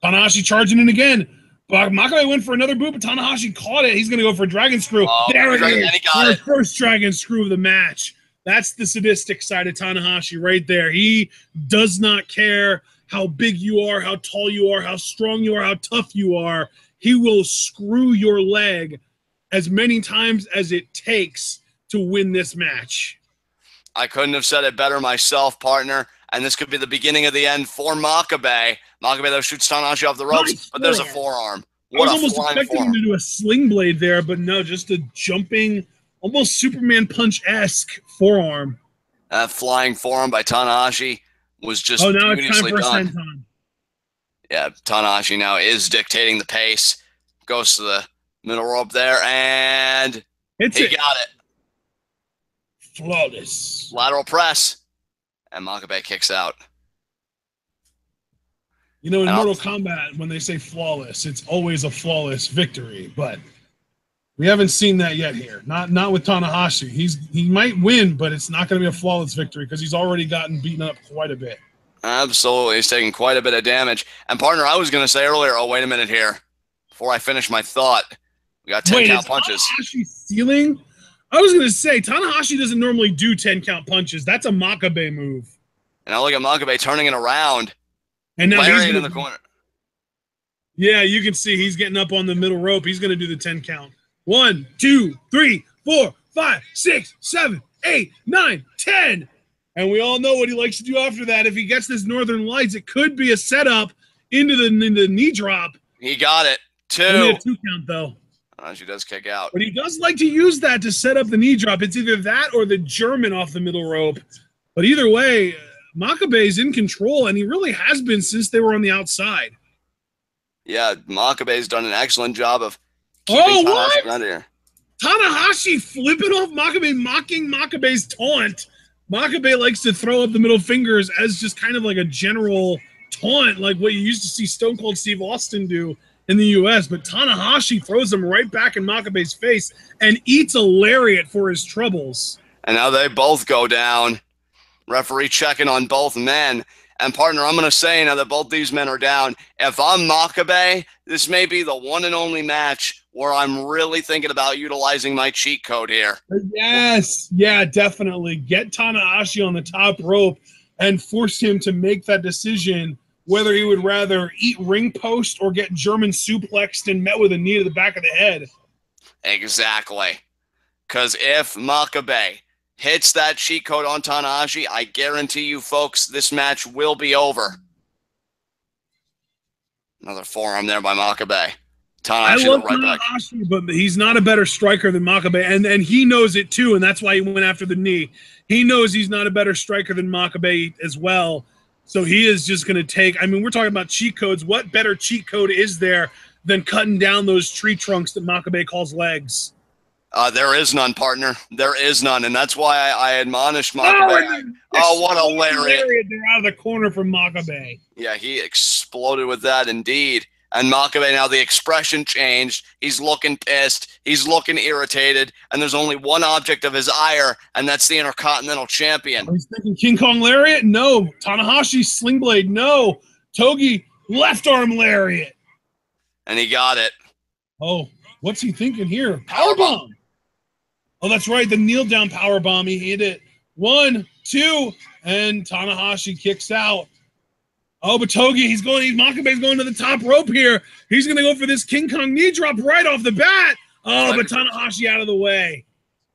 Speaker 1: Tanahashi charging in again. But Makabe went for another boot, but Tanahashi caught it. He's going to go for a dragon screw.
Speaker 2: Oh,
Speaker 1: there it is.
Speaker 2: He got it.
Speaker 1: First dragon screw of the match. That's the sadistic side of Tanahashi right there. He does not care how big you are, how tall you are, how strong you are, how tough you are. He will screw your leg as many times as it takes to win this match.
Speaker 2: I couldn't have said it better myself, partner. And this could be the beginning of the end for Makabe. Makabe, though, shoots Tanahashi off the ropes,
Speaker 1: nice
Speaker 2: but there's a forearm.
Speaker 1: I was almost expecting him to do a sling blade there, but no, just a jumping, almost Superman Punch-esque forearm.
Speaker 2: That flying forearm by Tanahashi was just beautifully done. Yeah, Tanahashi now is dictating the pace. Goes to the middle rope there, and he got it.
Speaker 1: Flawless.
Speaker 2: Lateral press, and Makabe kicks out.
Speaker 1: You know, in Mortal Kombat, when they say flawless, it's always a flawless victory, but we haven't seen that yet here. Not with Tanahashi. He might win, but it's not going to be a flawless victory because he's already gotten beaten up quite a bit.
Speaker 2: Absolutely. He's taking quite a bit of damage. And, partner, I was going to say earlier, oh, wait a minute here. Before I finish my thought, we got 10-count punches.
Speaker 1: Tanahashi stealing? I was going to say, Tanahashi doesn't normally do 10-count punches. That's a Makabe move.
Speaker 2: And now look at Makabe turning it around.
Speaker 1: And now he's
Speaker 2: in the corner.
Speaker 1: Yeah, you can see he's getting up on the middle rope. He's going to do the 10-count. 1, 2, 3, 4, 5, 6, 7, 8, 9, 10. And we all know what he likes to do after that. If he gets this Northern Lights, it could be a setup into the knee drop.
Speaker 2: He got it. 2.
Speaker 1: Only a 2-count, though.
Speaker 2: She does kick out.
Speaker 1: But he does like to use that to set up the knee drop. It's either that or the German off the middle rope. But either way, Makabe's in control, and he really has been since they were on the outside.
Speaker 2: Yeah, Makabe's done an excellent job of keeping Tanahashi around here.
Speaker 1: Tanahashi flipping off Makabe, mocking Makabe's taunt. Makabe likes to throw up the middle fingers as just kind of like a general taunt, like what you used to see Stone Cold Steve Austin do in the U.S., but Tanahashi throws him right back in Makabe's face and eats a lariat for his troubles.
Speaker 2: And now they both go down. Referee checking on both men. And, partner, I'm going to say now that both these men are down, if I'm Makabe, this may be the one and only match where I'm really thinking about utilizing my cheat code here.
Speaker 1: Yes. Yeah, definitely. Get Tanahashi on the top rope and force him to make that decision whether he would rather eat ring post or get German suplexed and met with a knee to the back of the head.
Speaker 2: Exactly. Because if Makabe hits that cheat code on Tanahashi, I guarantee you folks, this match will be over. Another forearm there by Makabe.
Speaker 1: I love Tanahashi, but he's not a better striker than Makabe, and he knows it too, and that's why he went after the knee. He knows he's not a better striker than Makabe as well, so he is just going to take – I mean, we're talking about cheat codes. What better cheat code is there than cutting down those tree trunks that Makabe calls legs?
Speaker 2: There is none, partner. There is none, and that's why I admonished Makabe. Oh, what a lariat.
Speaker 1: They're out of the corner from Makabe.
Speaker 2: Yeah, he exploded with that indeed. And Makabe, now the expression changed. He's looking pissed. He's looking irritated. And there's only one object of his ire, and that's the Intercontinental Champion.
Speaker 1: He's thinking King Kong Lariat? No. Tanahashi Sling Blade? No. Togi Left Arm Lariat.
Speaker 2: And he got it.
Speaker 1: Oh, what's he thinking here? Powerbomb. Oh, that's right. The kneel down powerbomb. He hit it. 1, 2, and Tanahashi kicks out. Oh, but Togi, Makabe's going to the top rope here. He's going to go for this King Kong knee drop right off the bat. Oh, but Tanahashi out of the way.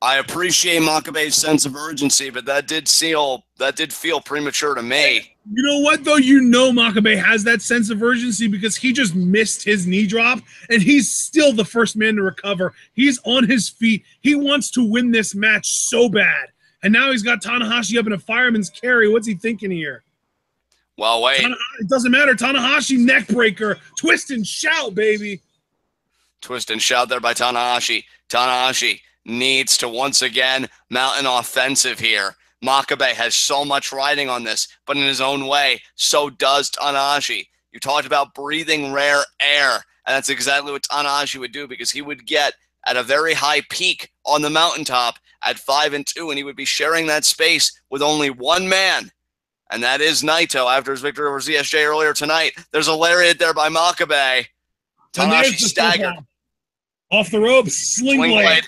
Speaker 2: I appreciate Makabe's sense of urgency, but that did feel premature to me.
Speaker 1: You know what, though? You know Makabe has that sense of urgency because he just missed his knee drop, and he's still the first man to recover. He's on his feet. He wants to win this match so bad. And now he's got Tanahashi up in a fireman's carry. What's he thinking here?
Speaker 2: Well, wait.
Speaker 1: It doesn't matter. Tanahashi neck breaker. Twist and shout, baby.
Speaker 2: Twist and shout there by Tanahashi. Tanahashi needs to once again mount an offensive here. Makabe has so much riding on this, but in his own way, so does Tanahashi. You talked about breathing rare air, and that's exactly what Tanahashi would do because he would get at a very high peak on the mountaintop at 5-2, and he would be sharing that space with only one man, and that is Naito after his victory over ZSJ earlier tonight. There's a lariat there by Makabe. Tanahashi staggered.
Speaker 1: Off the ropes, sling blade.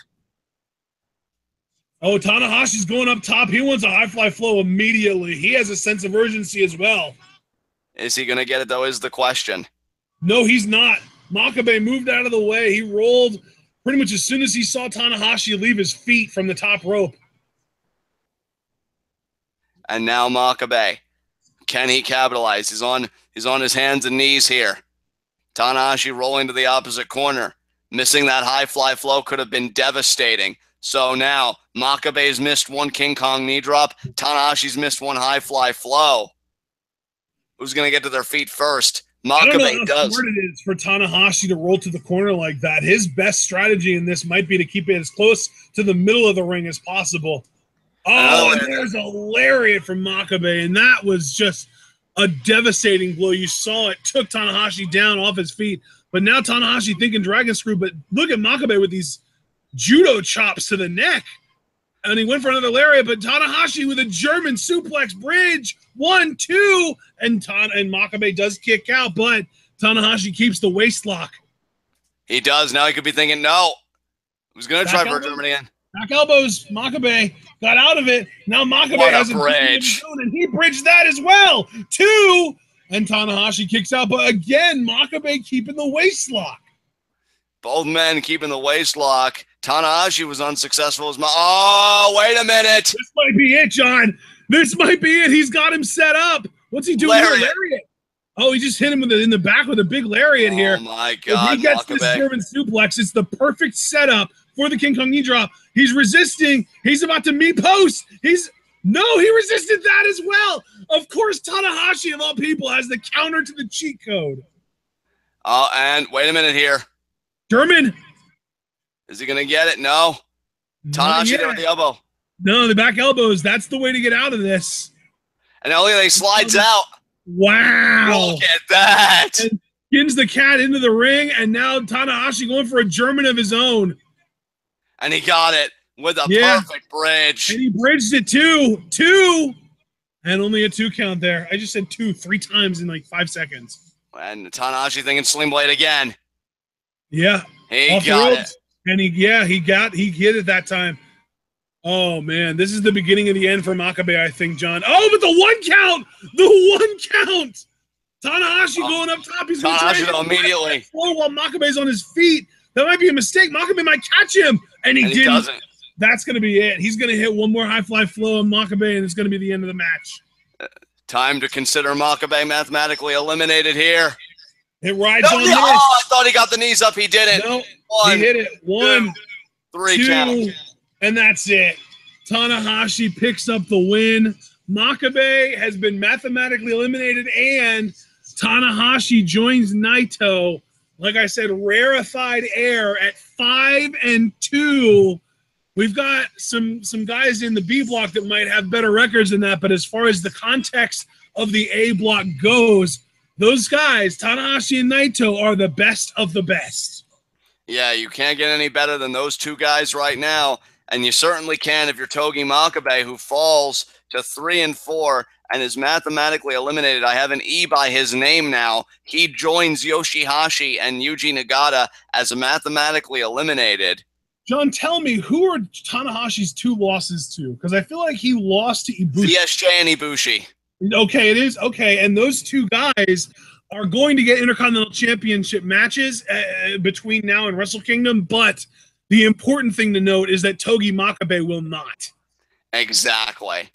Speaker 1: Oh, Tanahashi's going up top. He wants a high fly flow immediately. He has a sense of urgency as well.
Speaker 2: Is he going to get it, though, is the question.
Speaker 1: No, he's not. Makabe moved out of the way. He rolled pretty much as soon as he saw Tanahashi leave his feet from the top rope.
Speaker 2: And now Makabe. Can he capitalize? He's on his hands and knees here. Tanahashi rolling to the opposite corner. Missing that high fly flow could have been devastating. So now, Makabe's missed one King Kong knee drop. Tanahashi's missed one high fly flow. Who's going to get to their feet first? Makabe
Speaker 1: I don't know how
Speaker 2: does.
Speaker 1: smart it is for Tanahashi to roll to the corner like that. His best strategy in this might be to keep it as close to the middle of the ring as possible. Oh, and there's a lariat from Makabe, and that was just a devastating blow. You saw it took Tanahashi down off his feet, but now Tanahashi thinking dragon screw, but look at Makabe with these judo chops to the neck. And he went for another lariat, but Tanahashi with a German suplex bridge. 1, 2, and Makabe does kick out, but Tanahashi keeps the waist lock.
Speaker 2: He does. Now he could be thinking, no. Who's going to try for German again?
Speaker 1: Back elbows. Makabe got out of it. Now Makabe has a bridge. And he bridged that as well. 2, and Tanahashi kicks out, but again, Makabe keeping the waist lock.
Speaker 2: Both men keeping the waist lock. Tanahashi was unsuccessful as oh, wait a minute.
Speaker 1: This might be it, John. This might be it. He's got him set up. What's he doing here? Lariat. Oh, he just hit him in the back with a big lariat here.
Speaker 2: Oh, my God,
Speaker 1: if he gets
Speaker 2: Makabe.
Speaker 1: This German suplex, it's the perfect setup for the King Kong knee drop. He's resisting. He's about to meet post. No, he resisted that as well. Of course, Tanahashi, of all people, has the counter to the cheat code.
Speaker 2: Oh, and wait a minute here.
Speaker 1: German.
Speaker 2: Is he going to get it? No. Tanahashi there with the elbow.
Speaker 1: No, the back elbows. That's the way to get out of this.
Speaker 2: And Elliot slides out.
Speaker 1: Wow.
Speaker 2: Look at that.
Speaker 1: And skins the cat into the ring, and now Tanahashi going for a German of his own.
Speaker 2: And he got it with a perfect bridge.
Speaker 1: And he bridged it too. 2. And only a 2 count there. I just said 2 3 times in like 5 seconds.
Speaker 2: And Tanahashi thinking sling blade again.
Speaker 1: Yeah.
Speaker 2: He got it.
Speaker 1: And he hit it that time. Oh, man. This is the beginning of the end for Makabe, I think, John. Oh, but the 1 count! The 1 count! Tanahashi going up top. He's going
Speaker 2: to immediately.
Speaker 1: While Makabe's on his feet. That might be a mistake. Makabe might catch him. And he didn't.
Speaker 2: Doesn't.
Speaker 1: That's going to be it. He's going to hit one more high fly flow on Makabe, and it's going to be the end of the match.
Speaker 2: Time to consider Makabe mathematically eliminated here.
Speaker 1: It rides on this.
Speaker 2: Oh, I thought he got the knees up. He didn't.
Speaker 1: No, he hit it. 1,
Speaker 2: 3
Speaker 1: 2,
Speaker 2: count.
Speaker 1: and that's it. Tanahashi picks up the win. Makabe has been mathematically eliminated, and Tanahashi joins Naito. Like I said, rarefied air at 5-2. We've got some guys in the B block that might have better records than that, but as far as the context of the A block goes, those guys, Tanahashi and Naito, are the best of the best.
Speaker 2: Yeah, you can't get any better than those 2 guys right now, and you certainly can if you're Togi Makabe, who falls to 3-4 and is mathematically eliminated. I have an E by his name now. He joins YOSHI-HASHI and Yuji Nagata as mathematically eliminated.
Speaker 1: John, tell me, who are Tanahashi's 2 losses to? Because I feel like he lost to Ibushi.
Speaker 2: ZSJ and Ibushi.
Speaker 1: Okay, it is. Okay, and those 2 guys are going to get Intercontinental Championship matches between now and Wrestle Kingdom, but the important thing to note is that Togi Makabe will not.
Speaker 2: Exactly.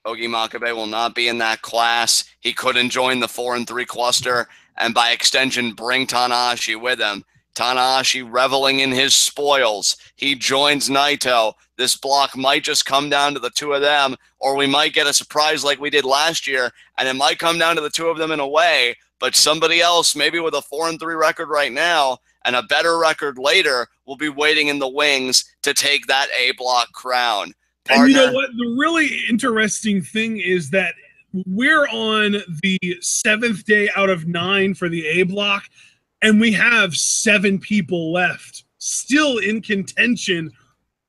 Speaker 2: Togi Makabe will not be in that class. He couldn't join the 4-3 cluster, and by extension, bring Tanahashi with him. Tanahashi reveling in his spoils. He joins Naito. This block might just come down to the two of them, or we might get a surprise like we did last year, and it might come down to the two of them in a way, but somebody else, maybe with a 4-3 record right now and a better record later, will be waiting in the wings to take that A block crown.
Speaker 1: Partner. And you know what? The really interesting thing is that we're on the 7th day out of 9 for the A block, and we have 7 people left still in contention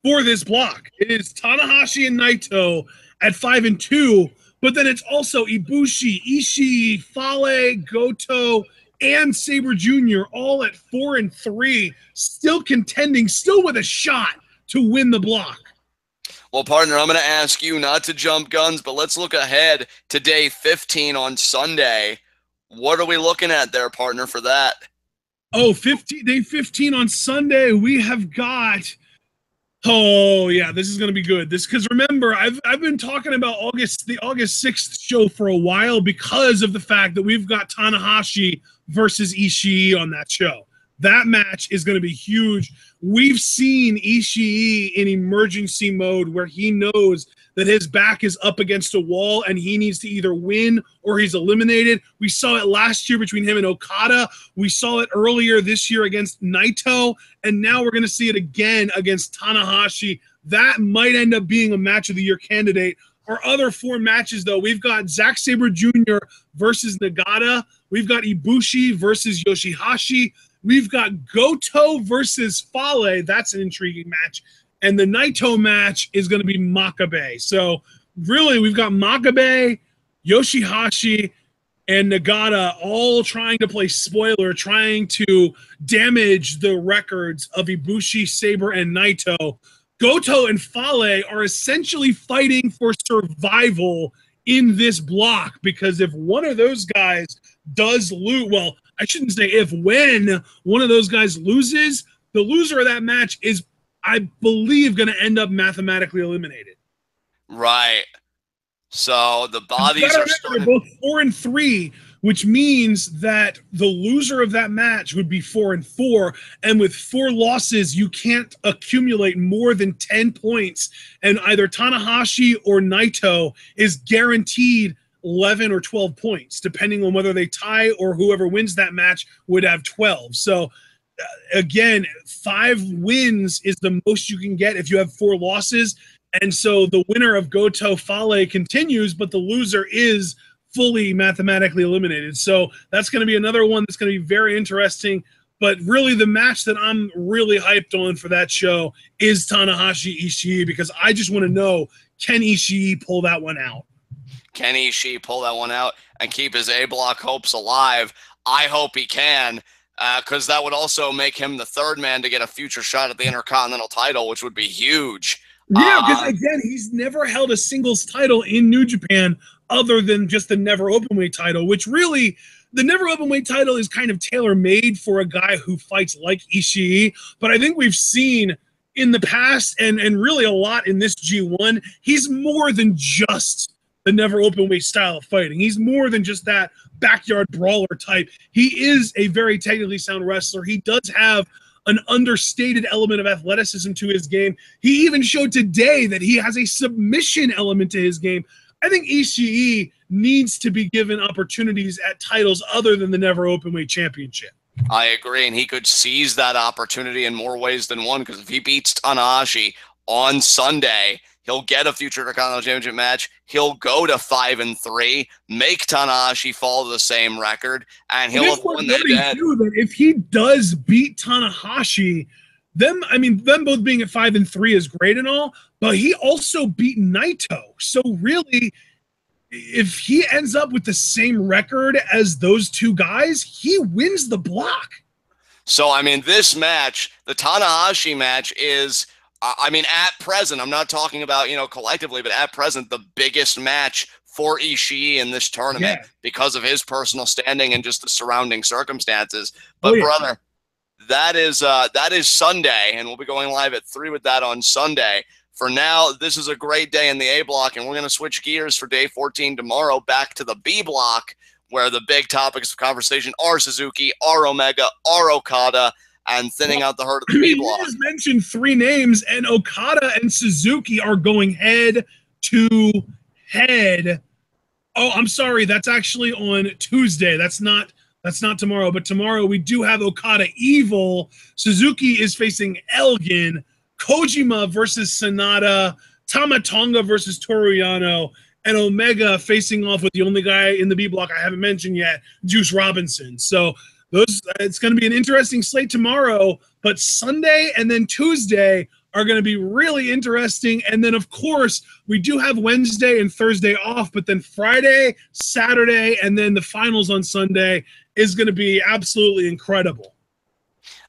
Speaker 1: for this block. It is Tanahashi and Naito at 5 and 2, but then it's also Ibushi, Ishii, Fale, Goto, and Sabre Jr. all at 4 and 3, still contending, still with a shot to win the block.
Speaker 2: Well, partner, I'm going to ask you not to jump guns, but let's look ahead to day 15 on Sunday. What are we looking at there, partner, for that?
Speaker 1: Oh, day 15 on Sunday, we have got, oh yeah, this is going to be good. Because remember, I've been talking about the August 6th show for a while because of the fact that we've got Tanahashi versus Ishii on that show. That match is going to be huge. We've seen Ishii in emergency mode where he knows that his back is up against a wall and he needs to either win or he's eliminated. We saw it last year between him and Okada. We saw it earlier this year against Naito. And now we're going to see it again against Tanahashi. That might end up being a match of the year candidate. Our other 4 matches, though, we've got Zack Sabre Jr. versus Nagata. We've got Ibushi versus YOSHI-HASHI. We've got Goto versus Fale. That's an intriguing match. And the Naito match is going to be Makabe. So really, we've got Makabe, YOSHI-HASHI, and Nagata all trying to play spoiler, trying to damage the records of Ibushi, Sabre, and Naito. Goto and Fale are essentially fighting for survival in this block, because if one of those guys does lose, well, I shouldn't say if, when one of those guys loses, the loser of that match is, I believe, going to end up mathematically eliminated.
Speaker 2: Right. So the bodies are starting.
Speaker 1: They're both 4 and 3, which means that the loser of that match would be 4 and 4. And with 4 losses, you can't accumulate more than 10 points. And either Tanahashi or Naito is guaranteed 11 or 12 points, depending on whether they tie or whoever wins that match would have 12. So again, 5 wins is the most you can get if you have 4 losses. And so the winner of Goto Fale continues, but the loser is fully mathematically eliminated. So that's going to be another one that's going to be very interesting. But really, the match that I'm really hyped on for that show is Tanahashi Ishii, because I just want to know, can Ishii pull that one out?
Speaker 2: Can Ishii pull that one out and keep his A-block hopes alive? I hope he can, because that would also make him the 3rd man to get a future shot at the Intercontinental title, which would be huge.
Speaker 1: Yeah, because again, he's never held a singles title in New Japan other than just the Never Openweight title, which really, the Never Openweight title is kind of tailor-made for a guy who fights like Ishii. But I think we've seen in the past, and really a lot in this G1, he's more than just the Never Openweight style of fighting. He's more than just that backyard brawler type. He is a very technically sound wrestler. He does have an understated element of athleticism to his game. He even showed today that he has a submission element to his game. I think Ishii needs to be given opportunities at titles other than the Never Openweight Championship.
Speaker 2: I agree, and he could seize that opportunity in more ways than one, because if he beats Tanahashi on Sunday, he'll get a future Intercontinental Championship match. He'll go to 5 and 3, make Tanahashi fall to the same record, and he'll have won that.
Speaker 1: That if he does beat Tanahashi, them both being at 5 and 3 is great and all, but he also beat Naito. So really, if he ends up with the same record as those 2 guys, he wins the block.
Speaker 2: So I mean, this match, the Tanahashi match, is, I mean, at present, I'm not talking about, collectively, but at present, the biggest match for Ishii in this tournament because of his personal standing and just the surrounding circumstances. But brother, that is Sunday, and we'll be going live at 3 with that on Sunday. For now, this is a great day in the A block, and we're going to switch gears for day 14 tomorrow back to the B block, where the big topics of conversation are Suzuki, are Omega, are Okada, and thinning out the herd of the B block.
Speaker 1: You just mentioned 3 names, and Okada and Suzuki are going head to head. Oh, I'm sorry. That's actually on Tuesday. That's not tomorrow. But tomorrow we do have Okada Evil. Suzuki is facing Elgin. Kojima versus Sonata. Tama Tonga versus Toru Yano. And Omega facing off with the only guy in the B block I haven't mentioned yet, Juice Robinson. So it's going to be an interesting slate tomorrow. But Sunday and then Tuesday are going to be really interesting. And then, of course, we do have Wednesday and Thursday off, but then Friday, Saturday, and then the finals on Sunday is going to be absolutely incredible.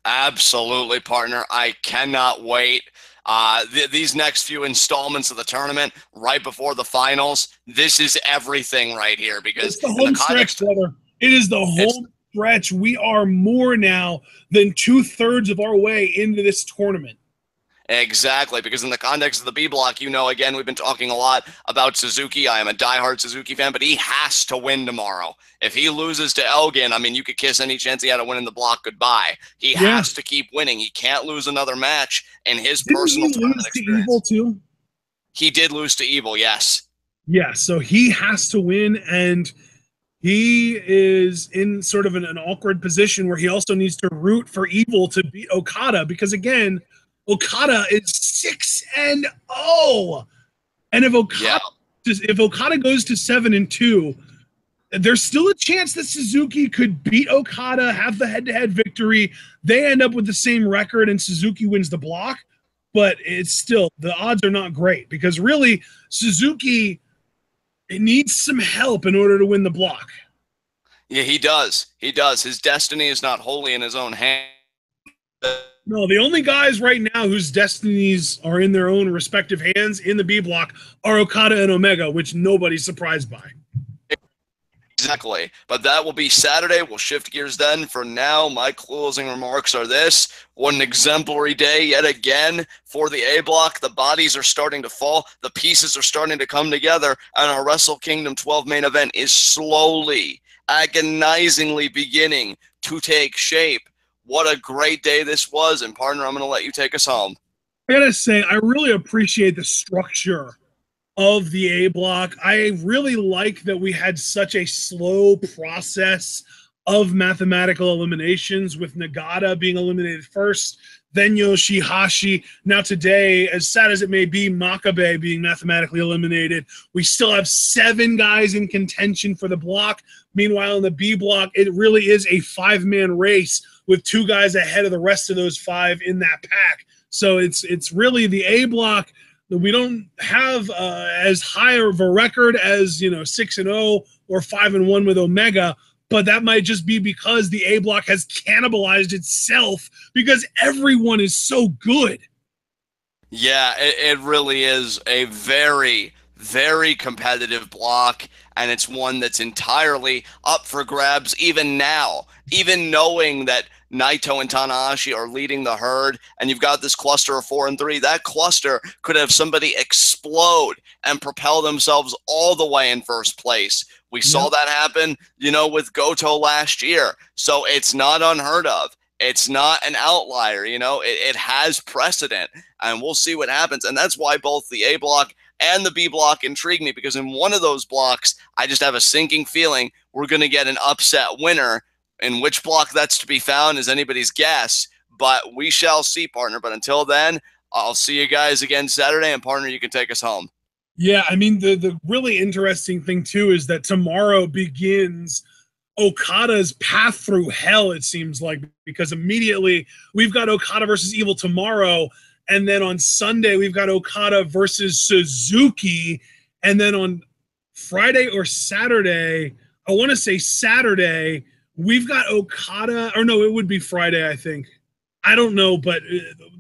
Speaker 2: Absolutely, partner. I cannot wait. These next few installments of the tournament right before the finals, this is everything right here. Because
Speaker 1: it's the home stretch, brother. It is the home stretch. We are more now than 2/3 of our way into this tournament.
Speaker 2: Exactly, because in the context of the B block, you know, again, we've been talking a lot about Suzuki. I am a diehard Suzuki fan, but he has to win tomorrow. If he loses to Elgin, I mean, you could kiss any chance he had of winning the block goodbye. He has to keep winning. He can't lose another match in his personal tournament experience.
Speaker 1: Evil too?
Speaker 2: He did lose to Evil, yes.
Speaker 1: Yeah, so he has to win, and he is in sort of an awkward position where he also needs to root for Evil to beat Okada, because again, Okada is 6-0, and if Okada goes to 7-2, there's still a chance that Suzuki could beat Okada, have the head-to-head victory. They end up with the same record, and Suzuki wins the block. But it's still, the odds are not great, because really Suzuki needs some help in order to win the block.
Speaker 2: Yeah, he does. He does. His destiny is not wholly in his own hands.
Speaker 1: No, the only guys right now whose destinies are in their own respective hands in the B block are Okada and Omega, which nobody's surprised by.
Speaker 2: Exactly. But that will be Saturday. We'll shift gears then. For now, my closing remarks are this. What an exemplary day yet again for the A block. The bodies are starting to fall. The pieces are starting to come together. And our Wrestle Kingdom 12 main event is slowly, agonizingly beginning to take shape. What a great day this was. And partner, I'm going to let you take us home.
Speaker 1: I gotta say, I really appreciate the structure of the A block. I really like that we had such a slow process of mathematical eliminations, with Nagata being eliminated first, then YOSHI-HASHI. Now today, as sad as it may be, Makabe being mathematically eliminated. We still have 7 guys in contention for the block. Meanwhile, in the B block, it really is a 5-man race with 2 guys ahead of the rest of those 5 in that pack. So it's really the A block. We don't have as high of a record as 6-0 or 5-1 with Omega, but that might just be because the A block has cannibalized itself because everyone is so good.
Speaker 2: Yeah, it really is a very, very competitive block, and it's one that's entirely up for grabs even now, even knowing that Naito and Tanahashi are leading the herd, and you've got this cluster of 4 and 3. That cluster could have somebody explode and propel themselves all the way in first place. We saw that happen, with Goto last year. So it's not unheard of. It's not an outlier, it has precedent, and we'll see what happens. And that's why both the A block and the B block intrigue me, because in one of those blocks, I just have a sinking feeling we're going to get an upset winner. In which block that's to be found is anybody's guess, but we shall see, partner. But until then, I'll see you guys again Saturday, and partner, you can take us home.
Speaker 1: Yeah, I mean, the really interesting thing, too, is that tomorrow begins Okada's path through hell, it seems like, because immediately we've got Okada versus Evil tomorrow, and then on Sunday we've got Okada versus Suzuki, and then on Friday or Saturday, I want to say Saturday, we've got Okada, or no, it would be Friday, I think. I don't know, but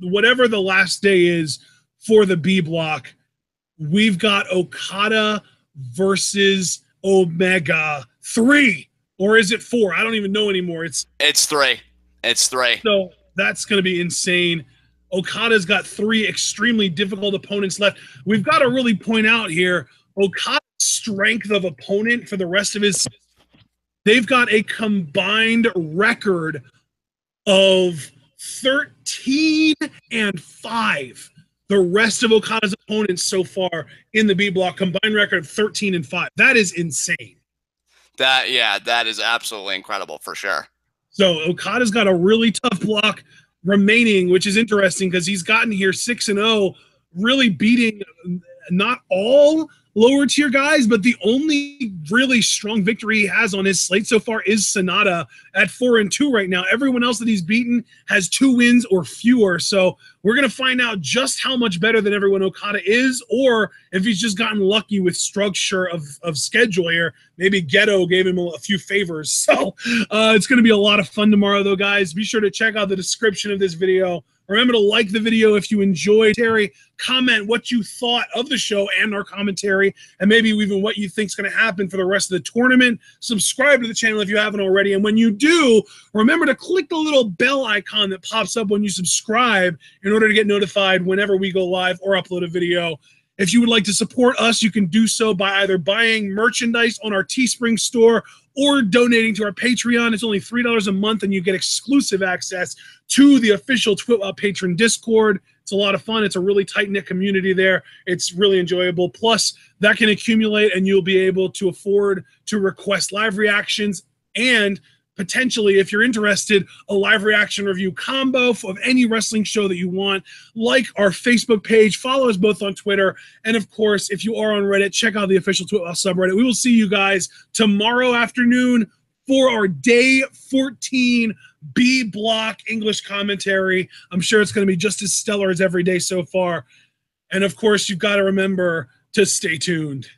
Speaker 1: whatever the last day is for the B block, we've got Okada versus Omega 3, or is it 4? I don't even know anymore. It's
Speaker 2: 3. It's 3.
Speaker 1: So that's going to be insane. Okada's got 3 extremely difficult opponents left. We've got to really point out here, Okada's strength of opponent for the rest of his, they've got a combined record of 13-5. The rest of Okada's opponents so far in the B block, combined record of 13-5. That is insane.
Speaker 2: That is absolutely incredible for sure.
Speaker 1: So Okada's got a really tough block remaining, which is interesting because he's gotten here 6-0, really beating not all lower tier guys, but the only really strong victory he has on his slate so far is Sonata at 4-2 right now. Everyone else that he's beaten has 2 wins or fewer. So we're going to find out just how much better than everyone Okada is, or if he's just gotten lucky with structure of schedule here. Maybe Goto gave him a few favors. So it's going to be a lot of fun tomorrow, though, guys. Be sure to check out the description of this video. Remember to like the video if you enjoyed. Terry, comment what you thought of the show and our commentary, and maybe even what you think is going to happen for the rest of the tournament. Subscribe to the channel if you haven't already. And when you do, remember to click the little bell icon that pops up when you subscribe in order to get notified whenever we go live or upload a video. If you would like to support us, you can do so by either buying merchandise on our Teespring store or donating to our Patreon. It's only $3 a month, and you get exclusive access to the official patron Discord. It's a lot of fun. It's a really tight-knit community there. It's really enjoyable. Plus, that can accumulate, and you'll be able to afford to request live reactions and potentially, if you're interested, a live reaction review combo of any wrestling show that you want. Like our Facebook page, follow us both on Twitter, and of course, if you are on Reddit, check out the official Twitter subreddit. We will see you guys tomorrow afternoon for our Day 14 B Block English commentary. I'm sure it's going to be just as stellar as every day so far. And of course, you've got to remember to stay tuned.